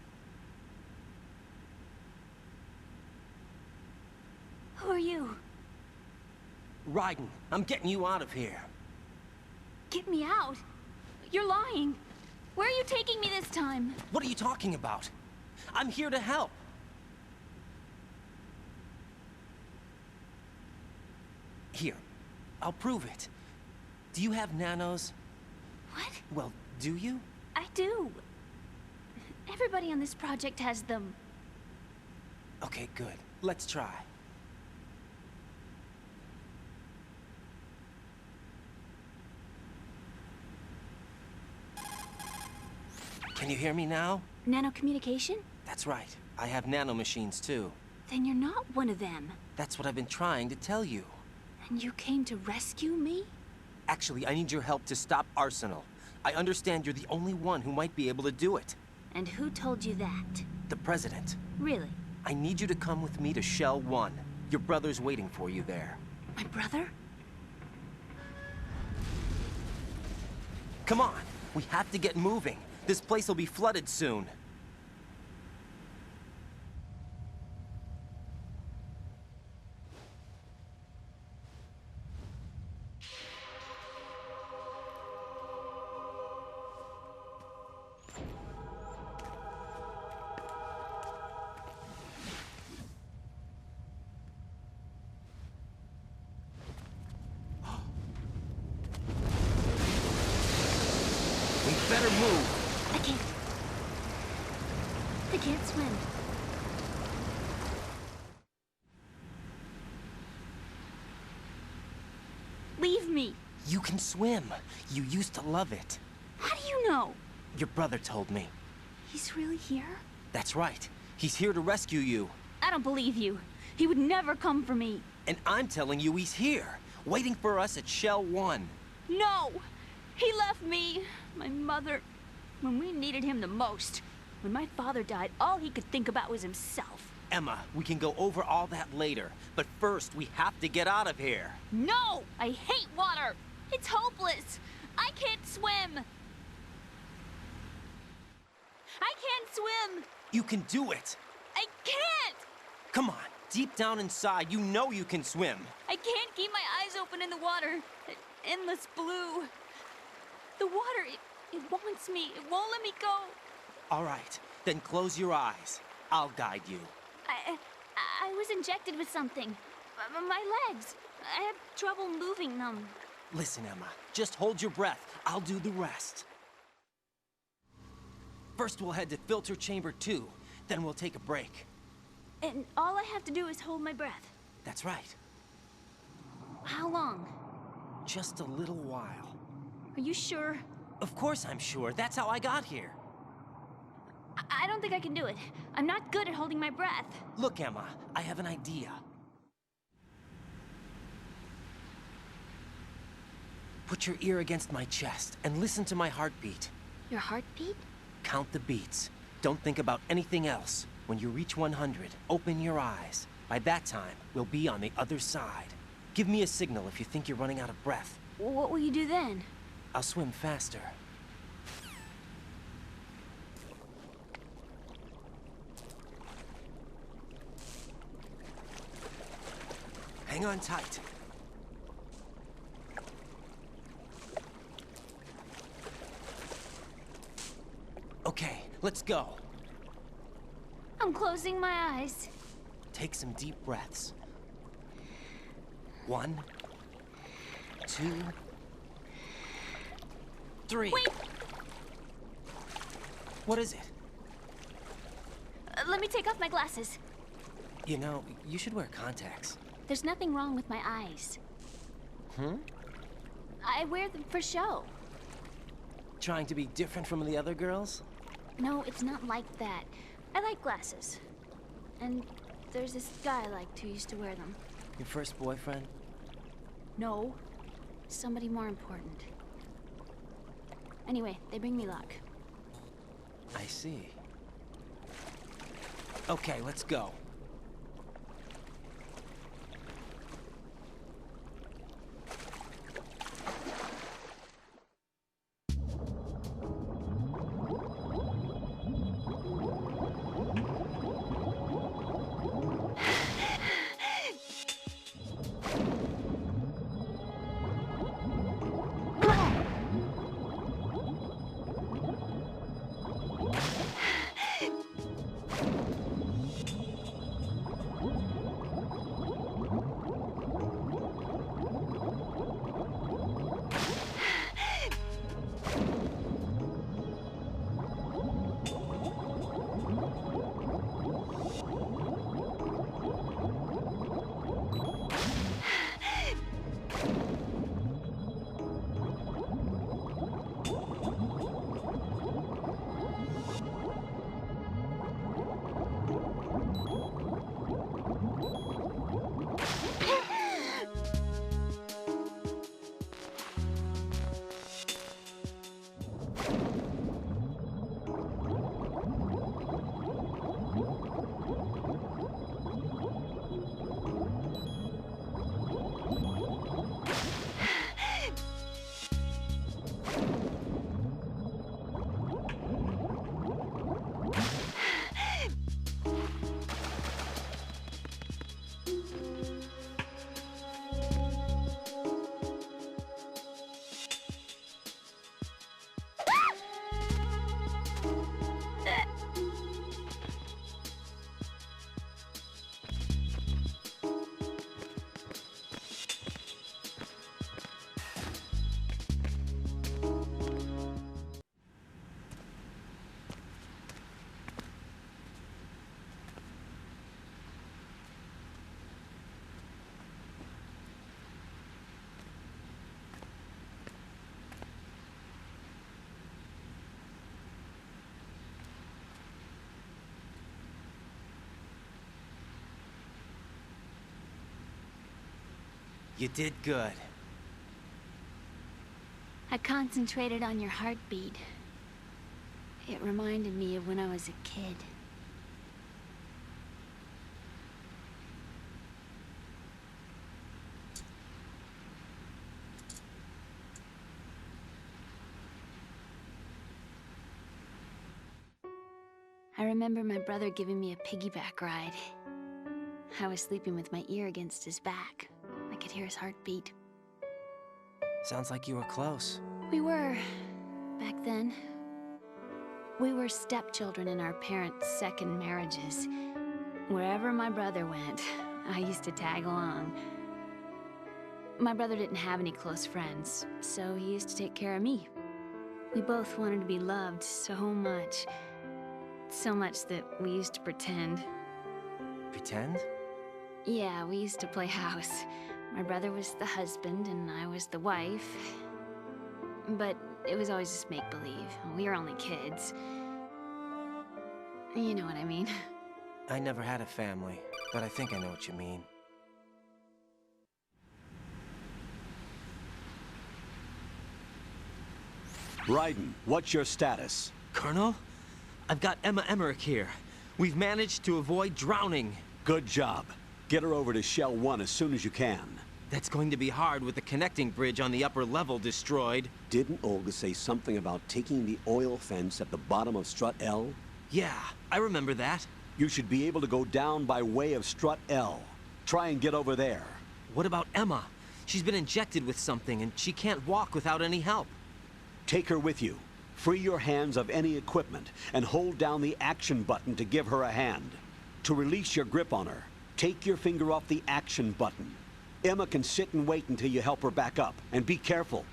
Who are you? Raiden, I'm getting you out of here. Get me out? You're lying. Where are you taking me this time? What are you talking about? I'm here to help. Here, I'll prove it. Do you have nanos? What? Well, do you? I do. Everybody on this project has them. Okay, good. Let's try. Can you hear me now? Nanocommunication? That's right. I have nanomachines too. Then you're not one of them. That's what I've been trying to tell you. And you came to rescue me? Actually, I need your help to stop Arsenal. I understand you're the only one who might be able to do it. And who told you that? The President. Really? I need you to come with me to Shell 1. Your brother's waiting for you there. My brother? Come on! We have to get moving. This place will be flooded soon. We better move. I can't swim. Leave me. You can swim. You used to love it. How do you know? Your brother told me. He's really here? That's right. He's here to rescue you. I don't believe you. He would never come for me. And I'm telling you he's here, waiting for us at Shell 1. No! He left me, my mother, when we needed him the most. When my father died, all he could think about was himself. Emma, we can go over all that later, but first we have to get out of here. No! I hate water! It's hopeless! I can't swim! I can't swim! You can do it! I can't! Come on, deep down inside, you know you can swim. I can't keep my eyes open in the water. Endless blue. The water, it wants me. It won't let me go. All right, then close your eyes. I'll guide you. I was injected with something. My legs. I have trouble moving them. Listen, Emma, just hold your breath. I'll do the rest. First, we'll head to filter chamber 2. Then we'll take a break. And all I have to do is hold my breath. That's right. How long? Just a little while. Are you sure? Of course I'm sure. That's how I got here. I don't think I can do it. I'm not good at holding my breath. Look, Emma, I have an idea. Put your ear against my chest and listen to my heartbeat. Your heartbeat? Count the beats. Don't think about anything else. When you reach 100, open your eyes. By that time, we'll be on the other side. Give me a signal if you think you're running out of breath. What will you do then? I'll swim faster. Hang on tight. Okay, let's go. I'm closing my eyes. Take some deep breaths. 1, 2, 3. Wait! What is it? Let me take off my glasses. You know, you should wear contacts. There's nothing wrong with my eyes. I wear them for show. Trying to be different from the other girls? No, it's not like that. I like glasses. And there's this guy I liked who used to wear them. Your first boyfriend? No. Somebody more important. Anyway, they bring me luck. I see. Okay, let's go. You did good. I concentrated on your heartbeat. It reminded me of when I was a kid. I remember my brother giving me a piggyback ride. I was sleeping with my ear against his back. I could hear his heartbeat. Sounds like you were close. We were, back then. We were stepchildren in our parents' second marriages. Wherever my brother went, I used to tag along. My brother didn't have any close friends, so he used to take care of me. We both wanted to be loved so much. So much that we used to pretend. Pretend? Yeah, we used to play house. My brother was the husband and I was the wife. But it was always just make-believe. We were only kids. You know what I mean. I never had a family, but I think I know what you mean. Raiden, what's your status? Colonel? I've got Emma Emmerich here. We've managed to avoid drowning. Good job. Get her over to Shell 1 as soon as you can. That's going to be hard with the connecting bridge on the upper level destroyed. Didn't Olga say something about taking the oil fence at the bottom of Strut L? Yeah, I remember that. You should be able to go down by way of Strut L. Try and get over there. What about Emma? She's been injected with something and she can't walk without any help. Take her with you. Free your hands of any equipment and hold down the action button to give her a hand. To release your grip on her, take your finger off the action button. Emma can sit and wait until you help her back up. And be careful.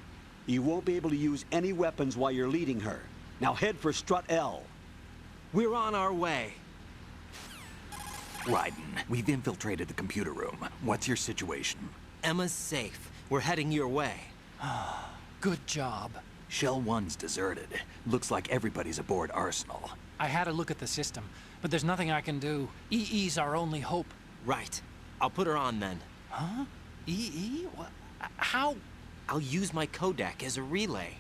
You won't be able to use any weapons while you're leading her. Now head for Strut L. We're on our way. Raiden, we've infiltrated the computer room. What's your situation? Emma's safe. We're heading your way. Good job. Shell 1's deserted. Looks like everybody's aboard Arsenal. I had a look at the system, but there's nothing I can do. EE's our only hope. Right. I'll put her on then. Huh? EE? What? How? I'll use my Kodak as a relay.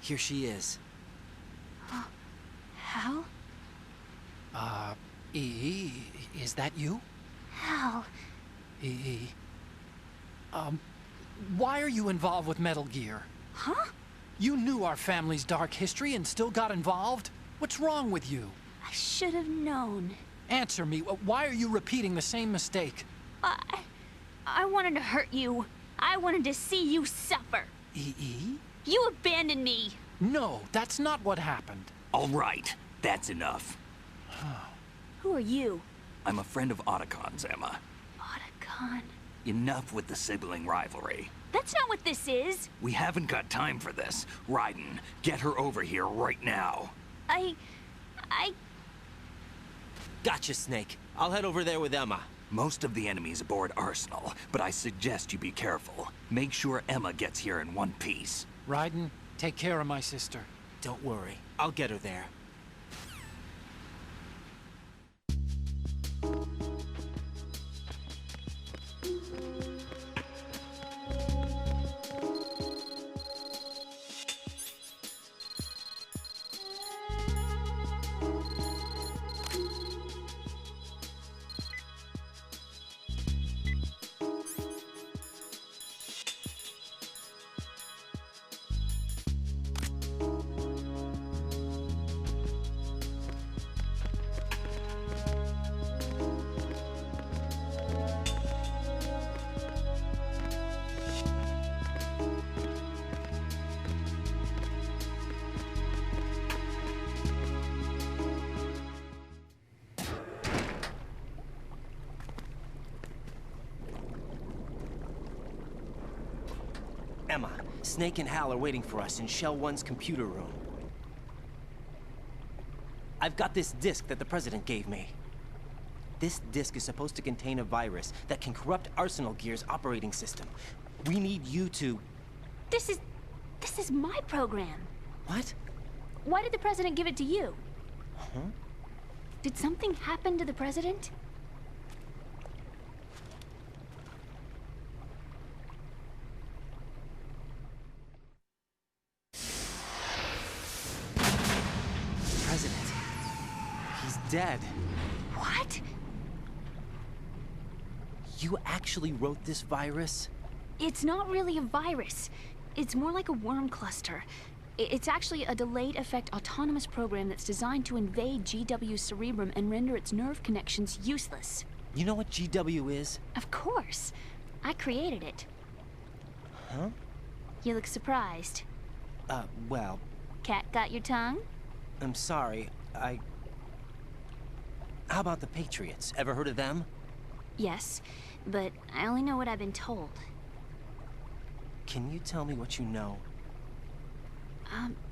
Here she is. Hal? EE, is that you? Hal. EE. Why are you involved with Metal Gear? Huh? You knew our family's dark history and still got involved? What's wrong with you? I should have known. Answer me. Why are you repeating the same mistake? I wanted to hurt you. I wanted to see you suffer. EE? You abandoned me. No, that's not what happened. All right, that's enough. Who are you? I'm a friend of Otacon's, Emma. Otacon? Enough with the sibling rivalry. That's not what this is. We haven't got time for this. Raiden, get her over here right now. I... Gotcha, Snake. I'll head over there with Emma. Most of the enemy's aboard Arsenal, but I suggest you be careful. Make sure Emma gets here in one piece. Raiden, take care of my sister. Don't worry. I'll get her there. Emma, Snake and Hal are waiting for us in Shell 1's computer room. I've got this disk that the President gave me. This disk is supposed to contain a virus that can corrupt Arsenal Gear's operating system. We need you to... This is my program. What? Why did the President give it to you? Huh? Did something happen to the President? dead. What? You actually wrote this virus? It's not really a virus. It's more like a worm cluster. It's actually a delayed effect autonomous program that's designed to invade GW's cerebrum and render its nerve connections useless. You know what GW is? Of course. I created it. Huh? You look surprised. Well... Cat got your tongue? I'm sorry, How about the Patriots? Ever heard of them? Yes, but I only know what I've been told. Can you tell me what you know?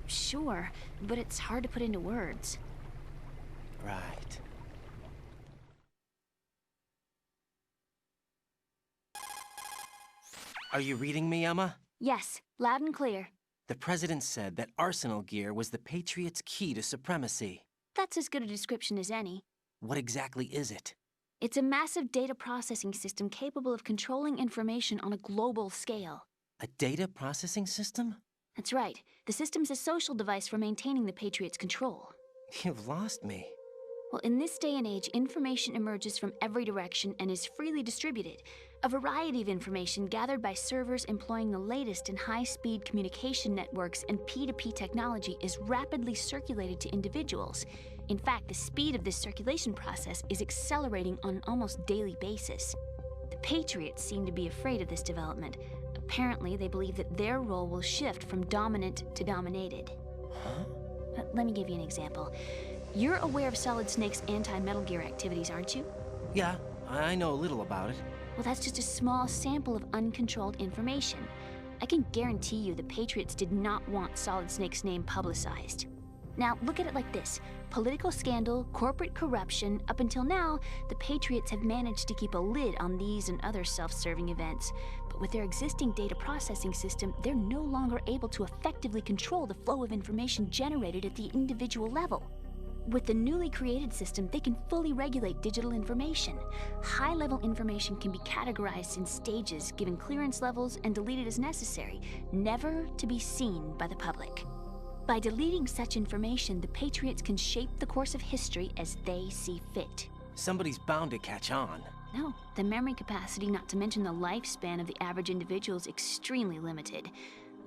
Sure, but it's hard to put into words. Right. Are you reading me, Emma? Yes, loud and clear. The President said that Arsenal gear was the Patriots' key to supremacy. That's as good a description as any. What exactly is it? It's a massive data processing system capable of controlling information on a global scale. A data processing system? That's right. The system's a social device for maintaining the Patriots' control. You've lost me. Well, in this day and age, information emerges from every direction and is freely distributed. A variety of information gathered by servers employing the latest in high-speed communication networks and P2P technology is rapidly circulated to individuals. In fact, the speed of this circulation process is accelerating on an almost daily basis. The Patriots seem to be afraid of this development. Apparently, they believe that their role will shift from dominant to dominated. Huh? Let me give you an example. You're aware of Solid Snake's anti-Metal Gear activities, aren't you? Yeah, I know a little about it. Well, that's just a small sample of uncontrolled information. I can guarantee you the Patriots did not want Solid Snake's name publicized. Now, look at it like this. Political scandal, corporate corruption, up until now, the Patriots have managed to keep a lid on these and other self-serving events. But with their existing data processing system, they're no longer able to effectively control the flow of information generated at the individual level. With the newly created system, they can fully regulate digital information. High-level information can be categorized in stages, given clearance levels, and deleted as necessary, never to be seen by the public. By deleting such information, the Patriots can shape the course of history as they see fit. Somebody's bound to catch on. No, the memory capacity, not to mention the lifespan of the average individual, is extremely limited.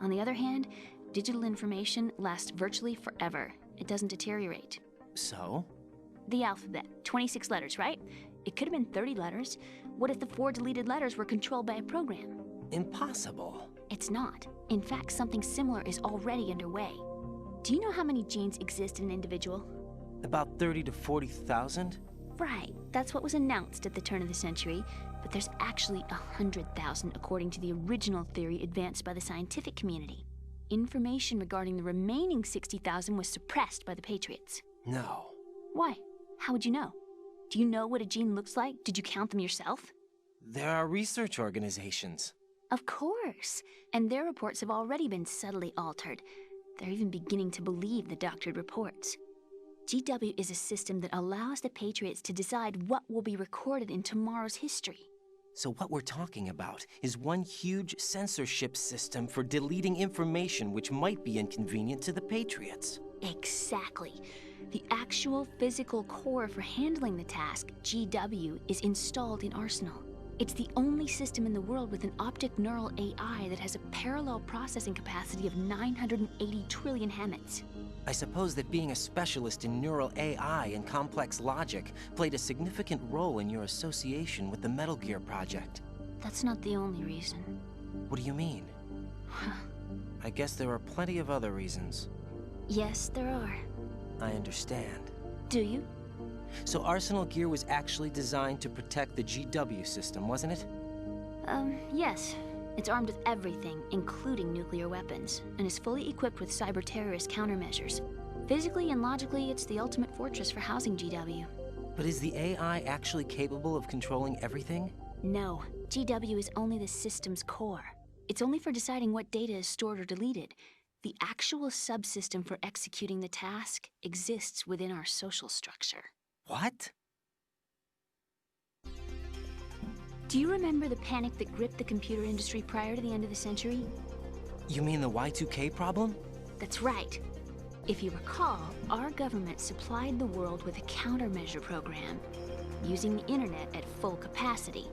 On the other hand, digital information lasts virtually forever. It doesn't deteriorate. So? The alphabet, 26 letters, right? It could have been 30 letters. What if the 4 deleted letters were controlled by a program? Impossible. It's not. In fact, something similar is already underway. Do you know how many genes exist in an individual? About 30 to 40,000? Right, that's what was announced at the turn of the century, but there's actually 100,000 according to the original theory advanced by the scientific community. Information regarding the remaining 60,000 was suppressed by the Patriots. No. Why? How would you know? Do you know what a gene looks like? Did you count them yourself? There are research organizations. Of course, and their reports have already been subtly altered. They're even beginning to believe the doctored reports. GW is a system that allows the Patriots to decide what will be recorded in tomorrow's history. So what we're talking about is one huge censorship system for deleting information which might be inconvenient to the Patriots. Exactly. The actual physical core for handling the task, GW, is installed in Arsenal. It's the only system in the world with an optic neural AI that has a parallel processing capacity of 980 trillion hammets. I suppose that being a specialist in neural AI and complex logic played a significant role in your association with the Metal Gear project. That's not the only reason. What do you mean? I guess there are plenty of other reasons. Yes, there are. I understand. Do you? So Arsenal gear was actually designed to protect the GW system, wasn't it? Yes. It's armed with everything, including nuclear weapons, and is fully equipped with cyber-terrorist countermeasures. Physically and logically, it's the ultimate fortress for housing GW. But is the AI actually capable of controlling everything? No. GW is only the system's core. It's only for deciding what data is stored or deleted. The actual subsystem for executing the task exists within our social structure. What? Do you remember the panic that gripped the computer industry prior to the end of the century? You mean the Y2K problem? That's right. If you recall, our government supplied the world with a countermeasure program, using the internet at full capacity.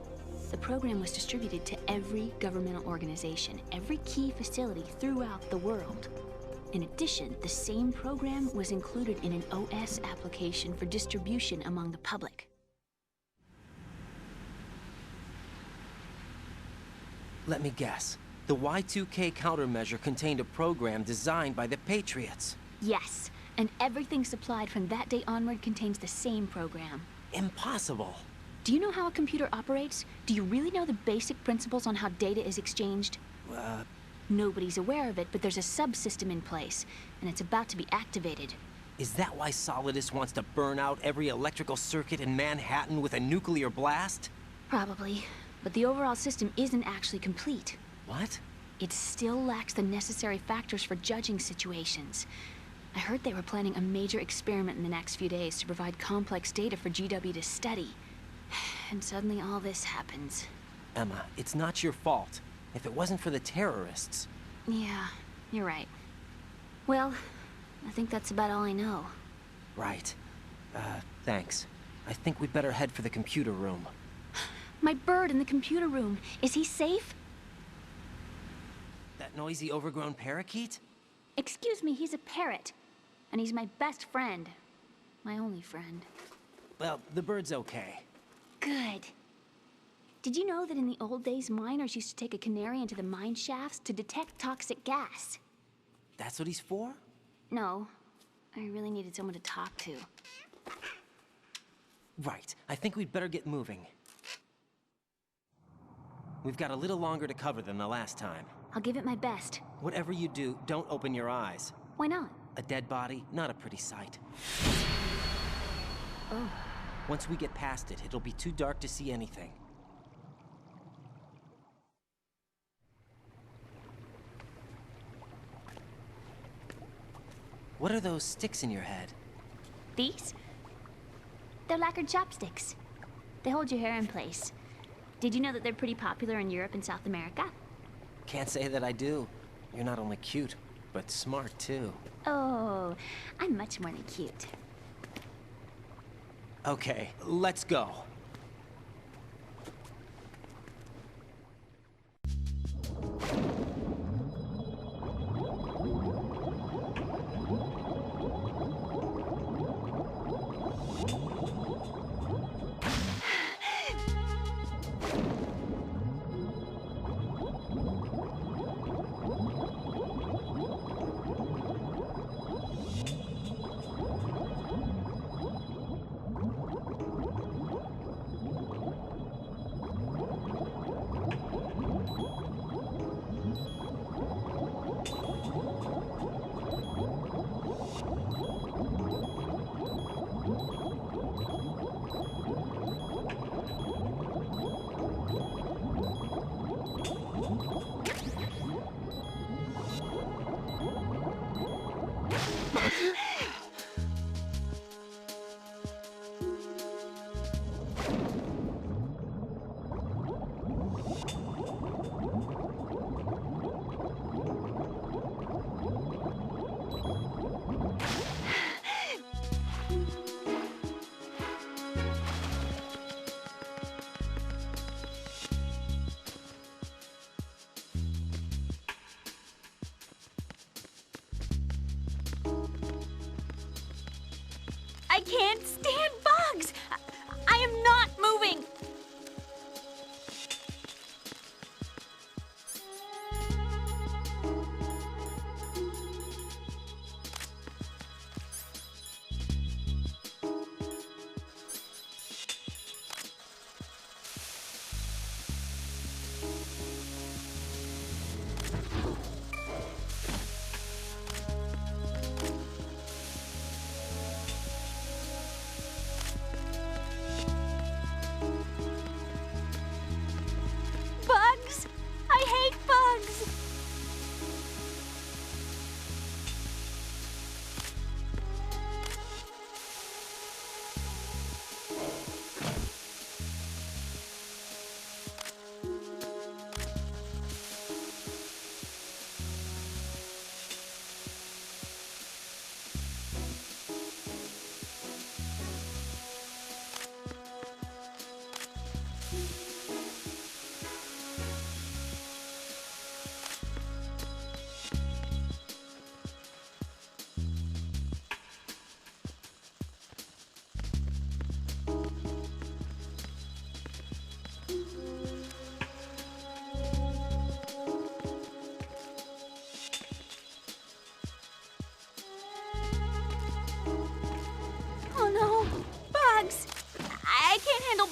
The program was distributed to every governmental organization, every key facility throughout the world. In addition, the same program was included in an OS application for distribution among the public. Let me guess. The Y2K countermeasure contained a program designed by the Patriots. Yes, and everything supplied from that day onward contains the same program. Impossible. Do you know how a computer operates? Do you really know the basic principles on how data is exchanged? Nobody's aware of it, but there's a subsystem in place, and it's about to be activated. Is that why Solidus wants to burn out every electrical circuit in Manhattan with a nuclear blast? Probably, but the overall system isn't actually complete. What? It still lacks the necessary factors for judging situations. I heard they were planning a major experiment in the next few days to provide complex data for GW to study. And suddenly all this happens. Emma, it's not your fault. If it wasn't for the terrorists... Yeah, you're right. Well, I think that's about all I know. Right. Thanks. I think we'd better head for the computer room. My bird in the computer room. Is he safe? That noisy, overgrown parakeet? Excuse me, he's a parrot. And he's my best friend. My only friend. Well, the bird's okay. Good. Did you know that in the old days, miners used to take a canary into the mine shafts to detect toxic gas? That's what he's for? No. I really needed someone to talk to. Right. I think we'd better get moving. We've got a little longer to cover than the last time. I'll give it my best. Whatever you do, don't open your eyes. Why not? A dead body, not a pretty sight. Oh. Once we get past it, it'll be too dark to see anything. What are those sticks in your head? These? They're lacquered chopsticks. They hold your hair in place. Did you know that they're pretty popular in Europe and South America? Can't say that I do. You're not only cute, but smart too. Oh, I'm much more than cute. Okay, let's go. I can't stand bugs! I am not moving!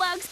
folks.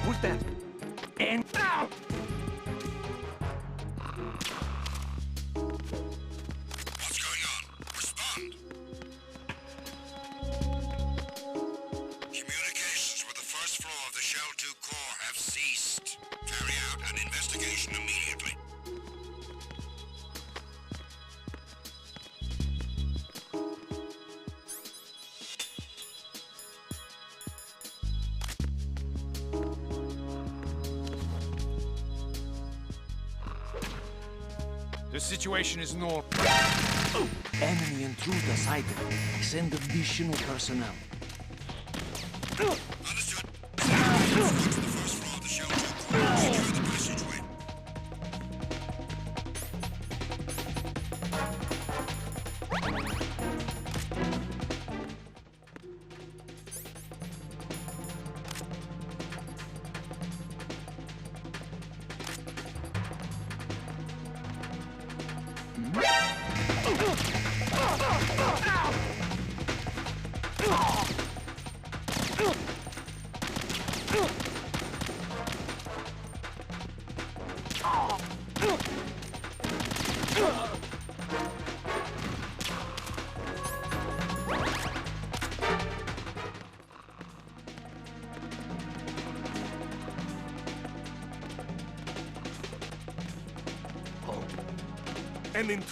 Who's that? And now! What's going on? Respond! Communications with the first floor of the Shell 2 core have ceased. Carry out an investigation immediately. The situation is normal. Enemy intruder sighted. Send additional personnel. Understood. To the first floor of the Shell 2 core. Secure the passageway. And in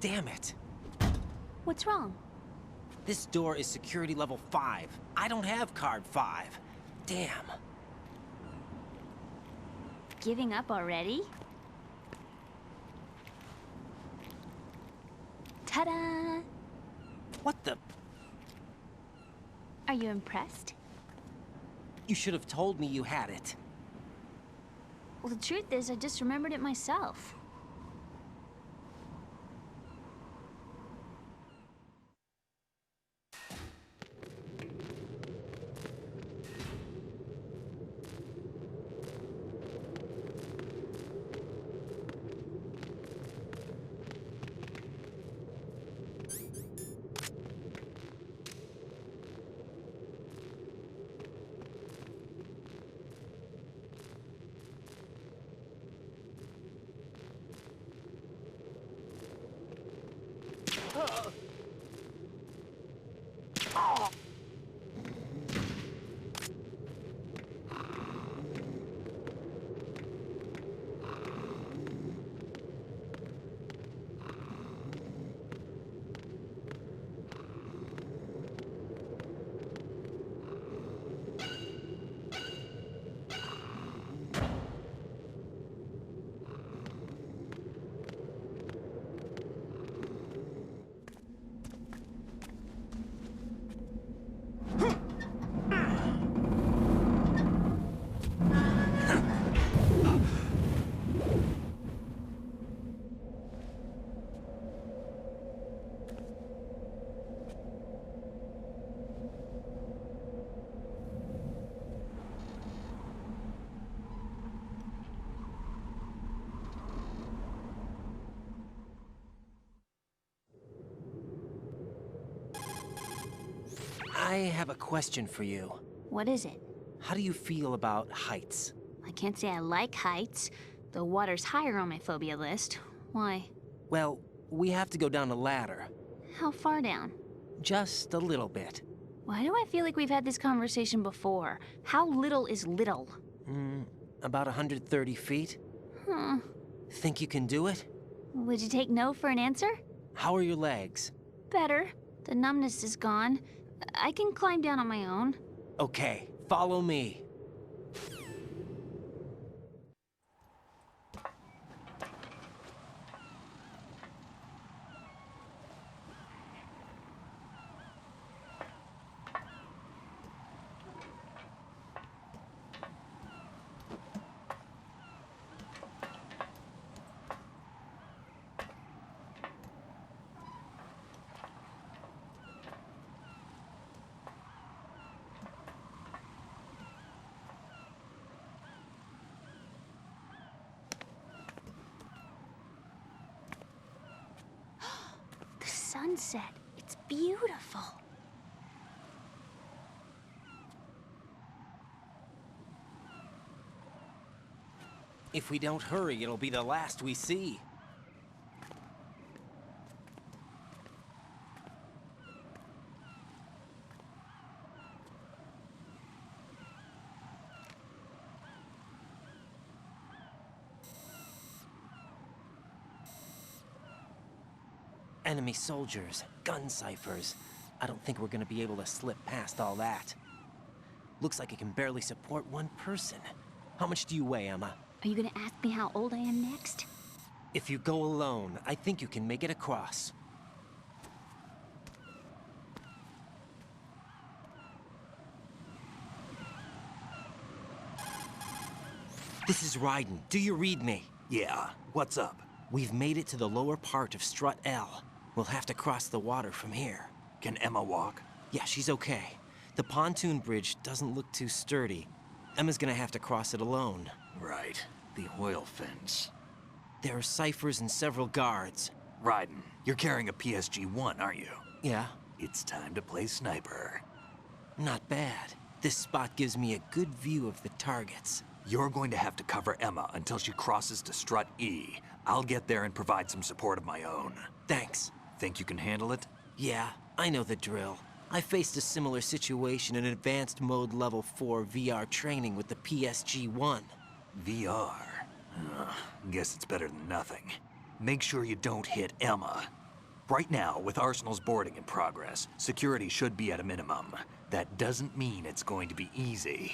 Damn it. What's wrong? This door is security level 5. I don't have card 5. Damn. Giving up already? Ta-da! What the? Are you impressed? You should have told me you had it. Well, the truth is, I just remembered it myself. I have a question for you. What is it? How do you feel about heights? I can't say I like heights. The water's higher on my phobia list. Why? Well, we have to go down a ladder. How far down? Just a little bit. Why do I feel like we've had this conversation before? How little is little? About 130 feet. Huh. Think you can do it? Would you take no for an answer? How are your legs? Better. The numbness is gone. I can climb down on my own. Okay, follow me. Sunset. It's beautiful. If we don't hurry, it'll be the last we see. Enemy soldiers, gun ciphers. I don't think we're gonna be able to slip past all that. Looks like it can barely support one person. How much do you weigh, Emma? Are you gonna ask me how old I am next? If you go alone, I think you can make it across. This is Raiden. Do you read me? Yeah, what's up? We've made it to the lower part of Strut L. We'll have to cross the water from here. Can Emma walk? Yeah, she's okay. The pontoon bridge doesn't look too sturdy. Emma's gonna have to cross it alone. Right. The oil fence. There are ciphers and several guards. Raiden, you're carrying a PSG-1, aren't you? Yeah. It's time to play sniper. Not bad. This spot gives me a good view of the targets. You're going to have to cover Emma until she crosses to Strut E. I'll get there and provide some support of my own. Thanks. Think you can handle it? Yeah, I know the drill. I faced a similar situation in Advanced Mode Level 4 VR training with the PSG-1. VR? Guess it's better than nothing. Make sure you don't hit Emma. Right now, with Arsenal's boarding in progress, security should be at a minimum. That doesn't mean it's going to be easy.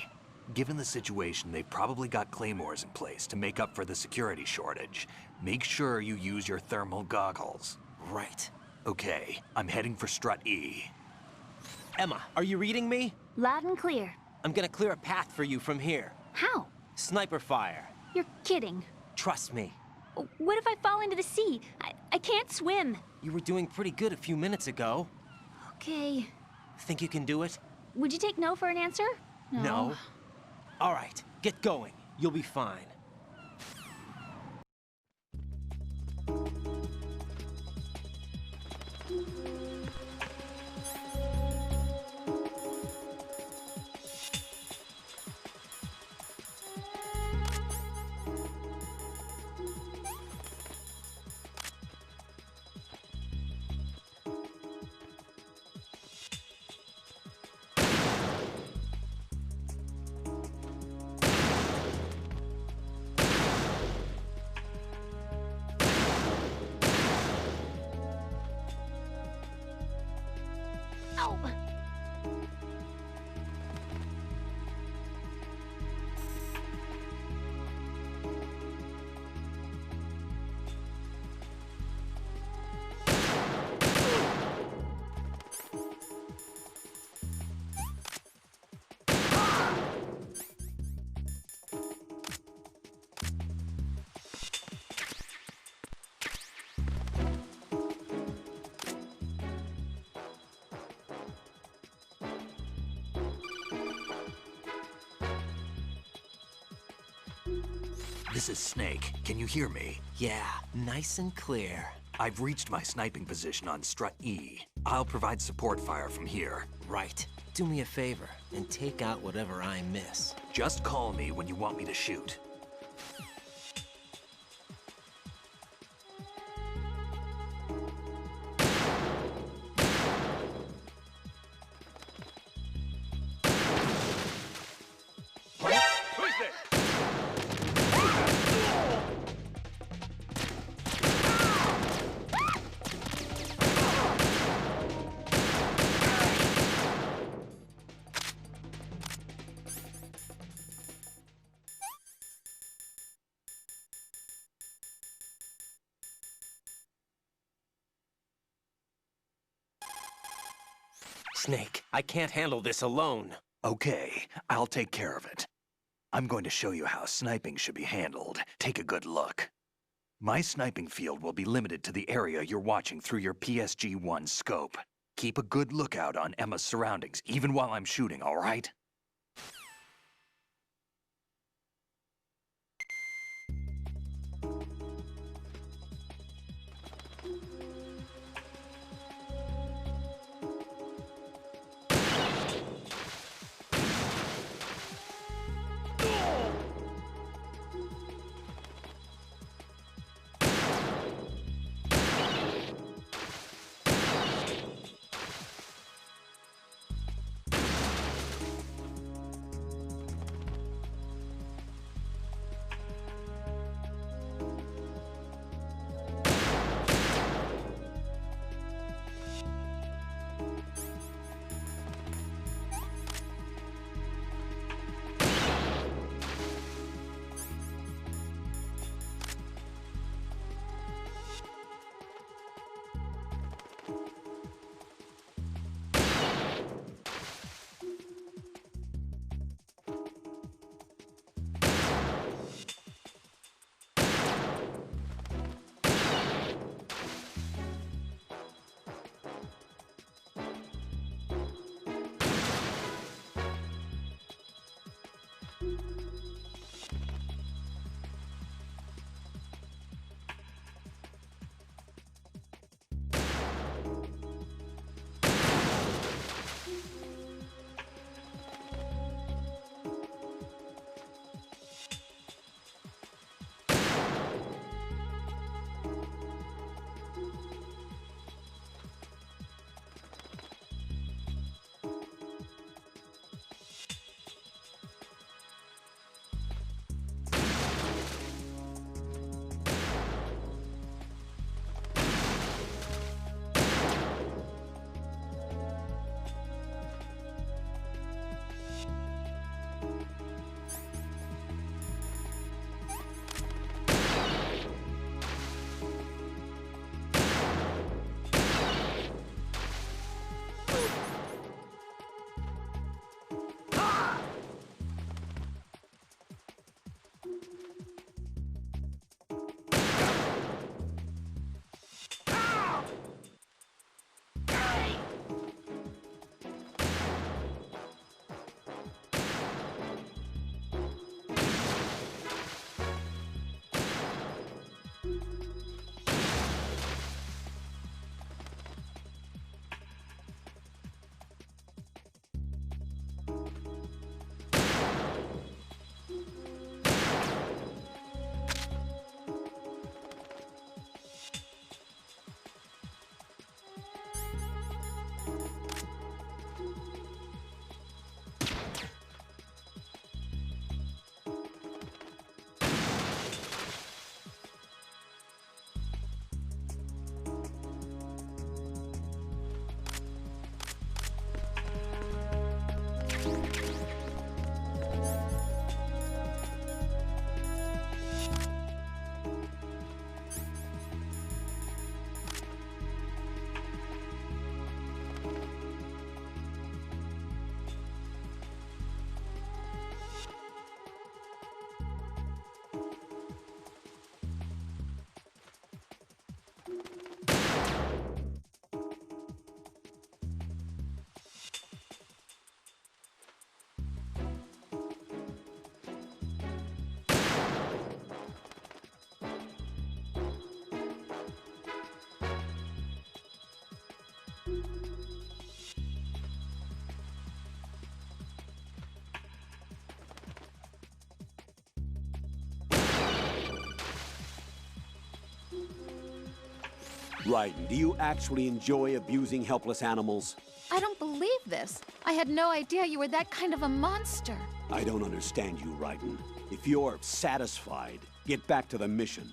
Given the situation, they've probably got claymores in place to make up for the security shortage. Make sure you use your thermal goggles. Right. Okay, I'm heading for Strut E. Emma, are you reading me? Loud and clear. I'm gonna clear a path for you from here. How? Sniper fire. You're kidding. Trust me. What if I fall into the sea? I can't swim. You were doing pretty good a few minutes ago. Okay. Think you can do it? Would you take no for an answer? No. All right, get going. You'll be fine. This is Snake. Can you hear me? Yeah, nice and clear. I've reached my sniping position on Strut E. I'll provide support fire from here. Right. Do me a favor and take out whatever I miss. Just call me when you want me to shoot. Snake, I can't handle this alone. Okay, I'll take care of it. I'm going to show you how sniping should be handled. Take a good look. My sniping field will be limited to the area you're watching through your PSG-1 scope. Keep a good lookout on Emma's surroundings, even while I'm shooting, all right? Raiden, do you actually enjoy abusing helpless animals? I don't believe this. I had no idea you were that kind of a monster. I don't understand you, Raiden. If you're satisfied, get back to the mission.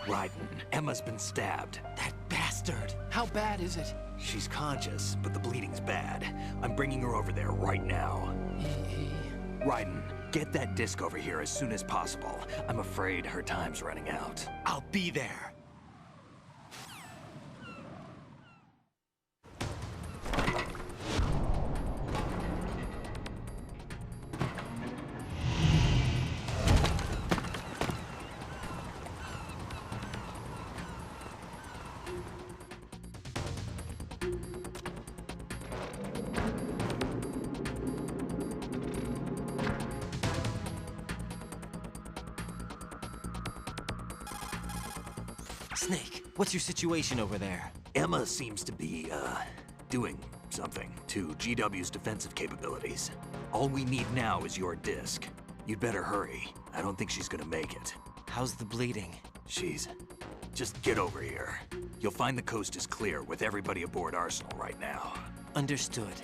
Raiden, Emma's been stabbed. That bastard! How bad is it? She's conscious, but the bleeding's bad. I'm bringing her over there right now. Raiden, get that disc over here as soon as possible. I'm afraid her time's running out. I'll be there. Snake, what's your situation over there? Emma seems to be, doing something to GW's defensive capabilities. All we need now is your disc. You'd better hurry. I don't think she's gonna make it. How's the bleeding? Just get over here. You'll find the coast is clear with everybody aboard Arsenal right now. Understood.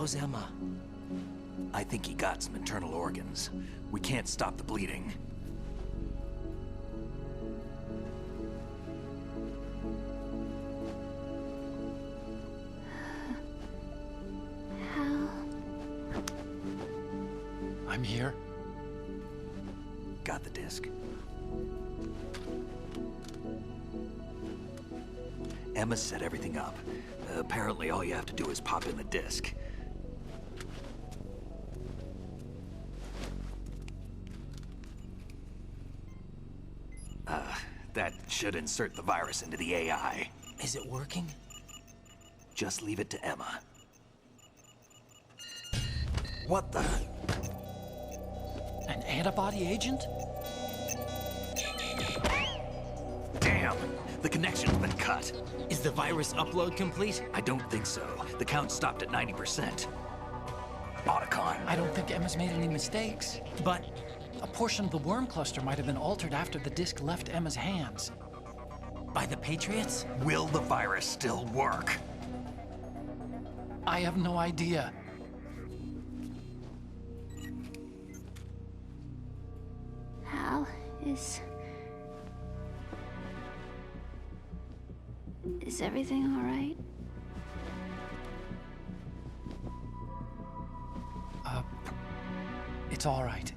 How's Emma? I think he got some internal organs. We can't stop the bleeding. Hal? I'm here. Got the disc. Emma set everything up. Apparently all you have to do is pop in the disc. That should insert the virus into the AI. Is it working? Just leave it to Emma. What the? An antibody agent? Damn! The connection's been cut. Is the virus upload complete? I don't think so. The count stopped at 90%. Otacon. I don't think Emma's made any mistakes. But a portion of the worm cluster might have been altered after the disc left Emma's hands. by the Patriots? Will the virus still work? I have no idea. Hal, is everything all right? It's all right.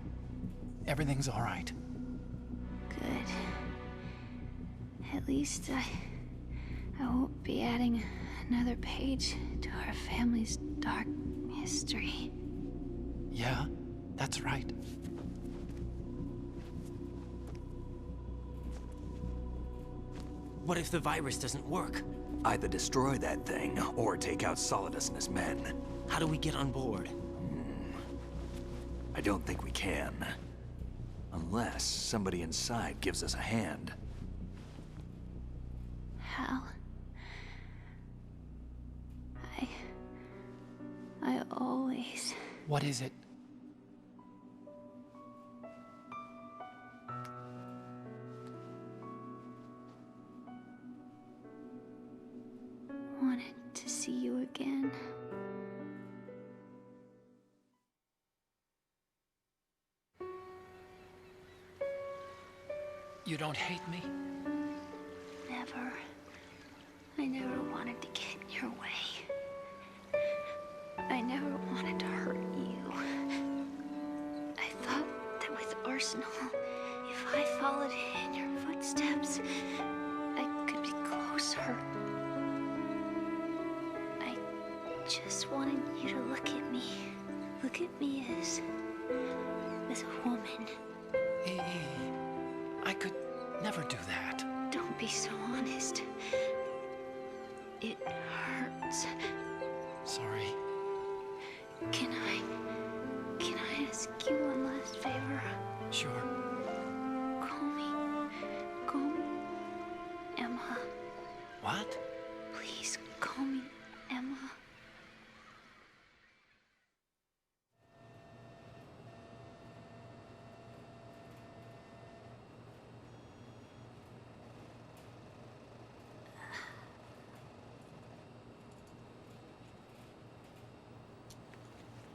Everything's all right. Good. At least I won't be adding another page to our family's dark history. Yeah, that's right. What if the virus doesn't work? Either destroy that thing, or take out Solidus and his men. How do we get on board? I don't think we can. Unless somebody inside gives us a hand. Hal, I always... What is it? wanted to see you again. You don't hate me? Never. I never wanted to get in your way. I never wanted to hurt you. I thought that with Arsenal, if I followed in your footsteps, I could be closer. I just wanted you to look at me. Look at me as a woman. I could never do that. Don't be so honest. It hurts. Sorry. Can I ask you one last favor? Sure. Call me Emma. What? Please call me Emma.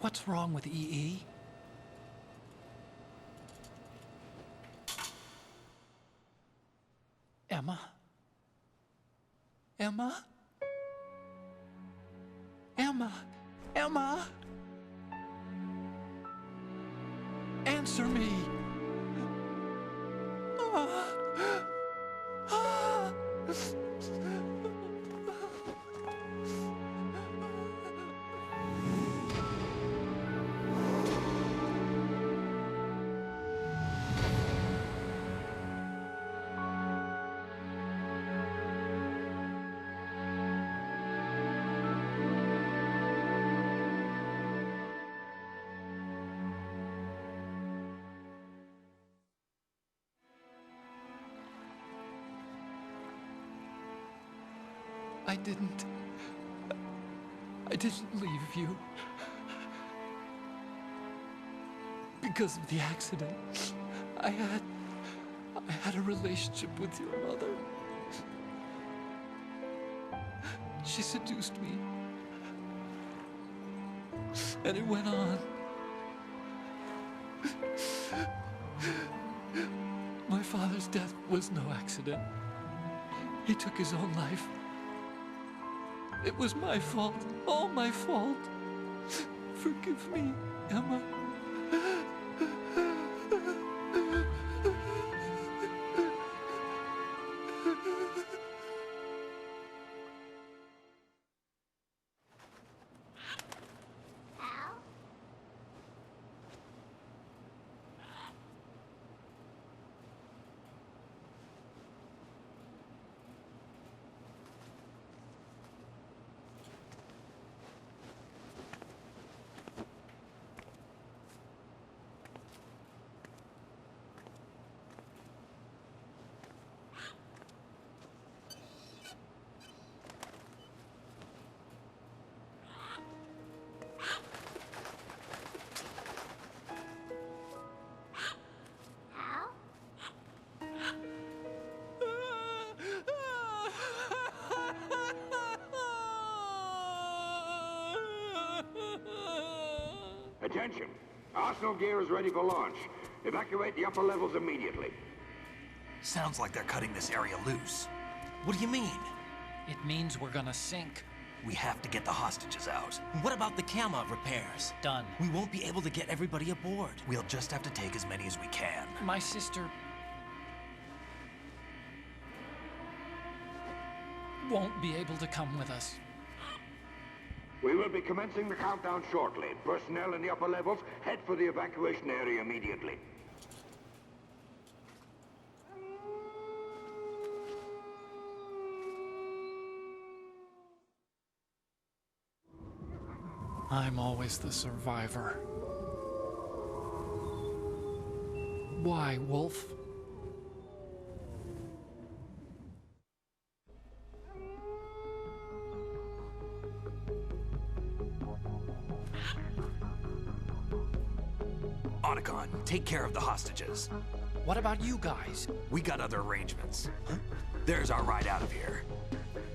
What's wrong with EE? Emma? Emma? Emma? Emma? Answer me! I didn't leave you. Because of the accident, I had a relationship with your mother. She seduced me. And it went on. My father's death was no accident. He took his own life. It was my fault, all my fault. Forgive me, Emma. Attention! Arsenal gear is ready for launch. Evacuate the upper levels immediately. Sounds like they're cutting this area loose. What do you mean? It means we're gonna sink. We have to get the hostages out. What about the camo repairs? Done. We won't be able to get everybody aboard. We'll just have to take as many as we can. My sister won't be able to come with us. We will be commencing the countdown shortly. Personnel in the upper levels, head for the evacuation area immediately. I'm always the survivor. Why, Wolf? Otacon, take care of the hostages. What about you guys? We got other arrangements. Huh? There's our ride out of here.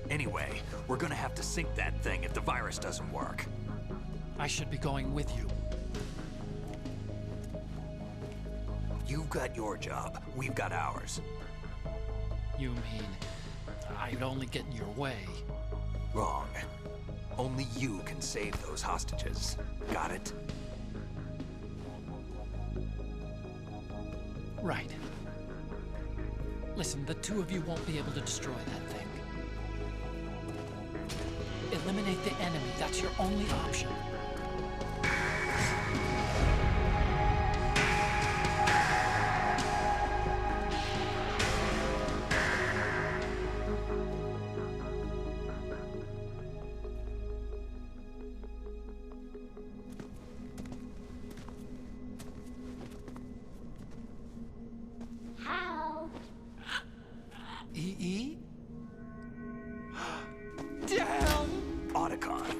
Anyway, we're gonna have to sink that thing if the virus doesn't work. I should be going with you. You've got your job, we've got ours. You mean I'd only get in your way? Wrong. Only you can save those hostages. Got it? Right. Listen, the two of you won't be able to destroy that thing. Eliminate the enemy. That's your only option. EE? Damn! Otacon,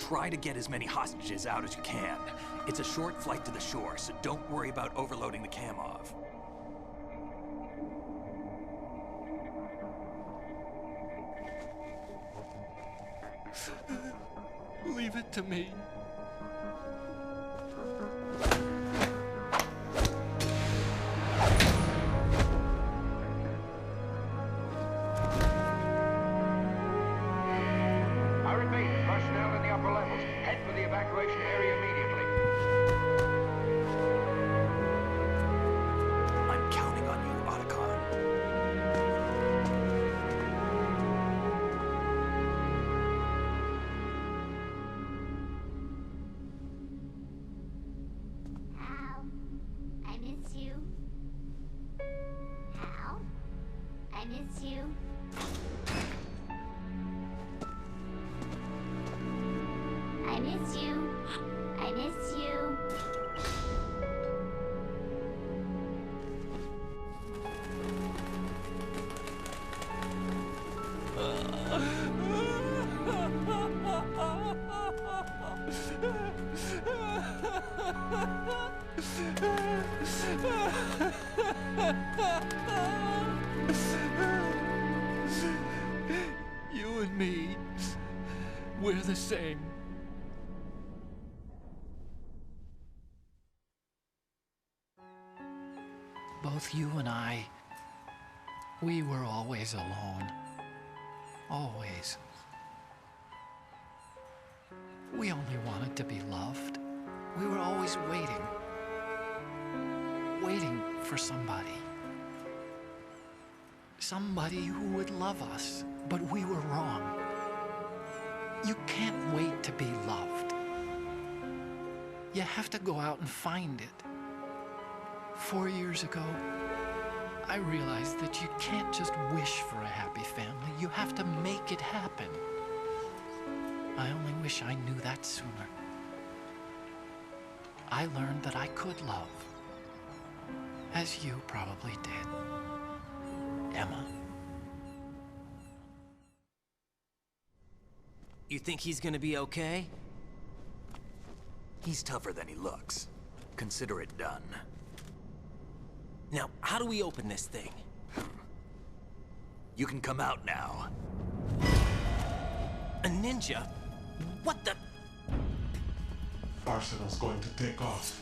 try to get as many hostages out as you can. It's a short flight to the shore, so don't worry about overloading the Kamov. Leave it to me. I repeat, personnel in the upper levels, head for the evacuation area immediately. I'm counting on you, Otacon. Hal, I miss you. Hal, I miss you. I miss you. I miss you. You and me, we're the same. both you and I, we were always alone. Always. We only wanted to be loved. We were always waiting. Waiting for somebody. Somebody who would love us, but we were wrong. You can't wait to be loved. You have to go out and find it. 4 years ago, I realized that you can't just wish for a happy family. You have to make it happen. I only wish I knew that sooner. I learned that I could love, as you probably did, Emma. You think he's gonna be okay? He's tougher than he looks. Consider it done. Now, how do we open this thing? You can come out now. A ninja? What the? Arsenal's going to take off.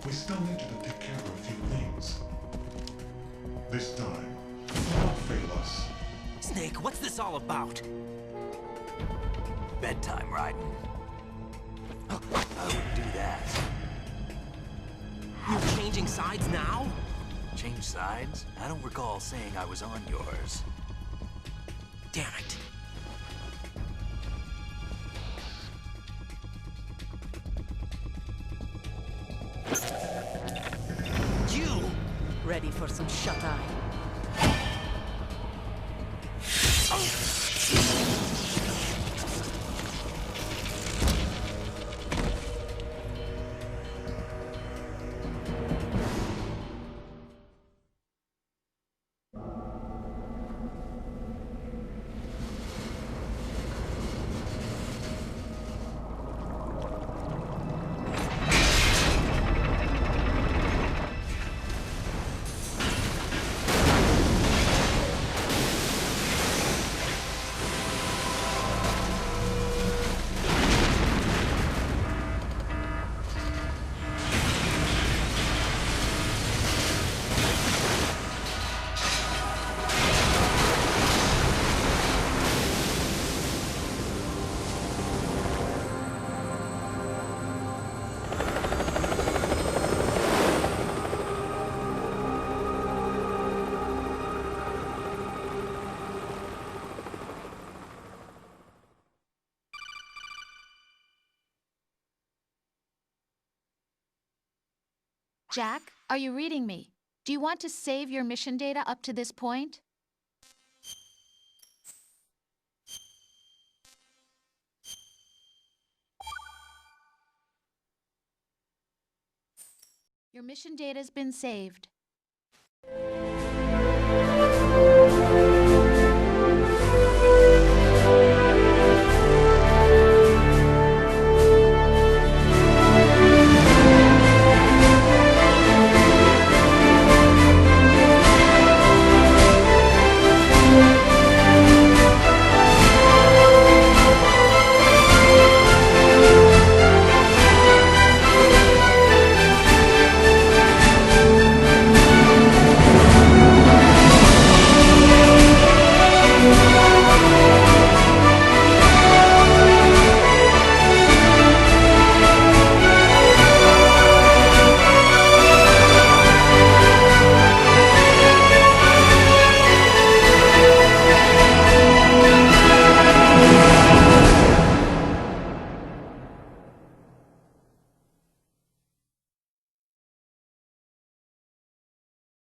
We still need you to take care of a few things. This time, don't fail us. Snake, what's this all about? Bedtime, Raiden. I wouldn't do that. You're changing sides now? Change sides? I don't recall saying I was on yours. Damn it. You! Ready for some shut-eye? Jack, are you reading me? Do you want to save your mission data up to this point? Your mission data has been saved.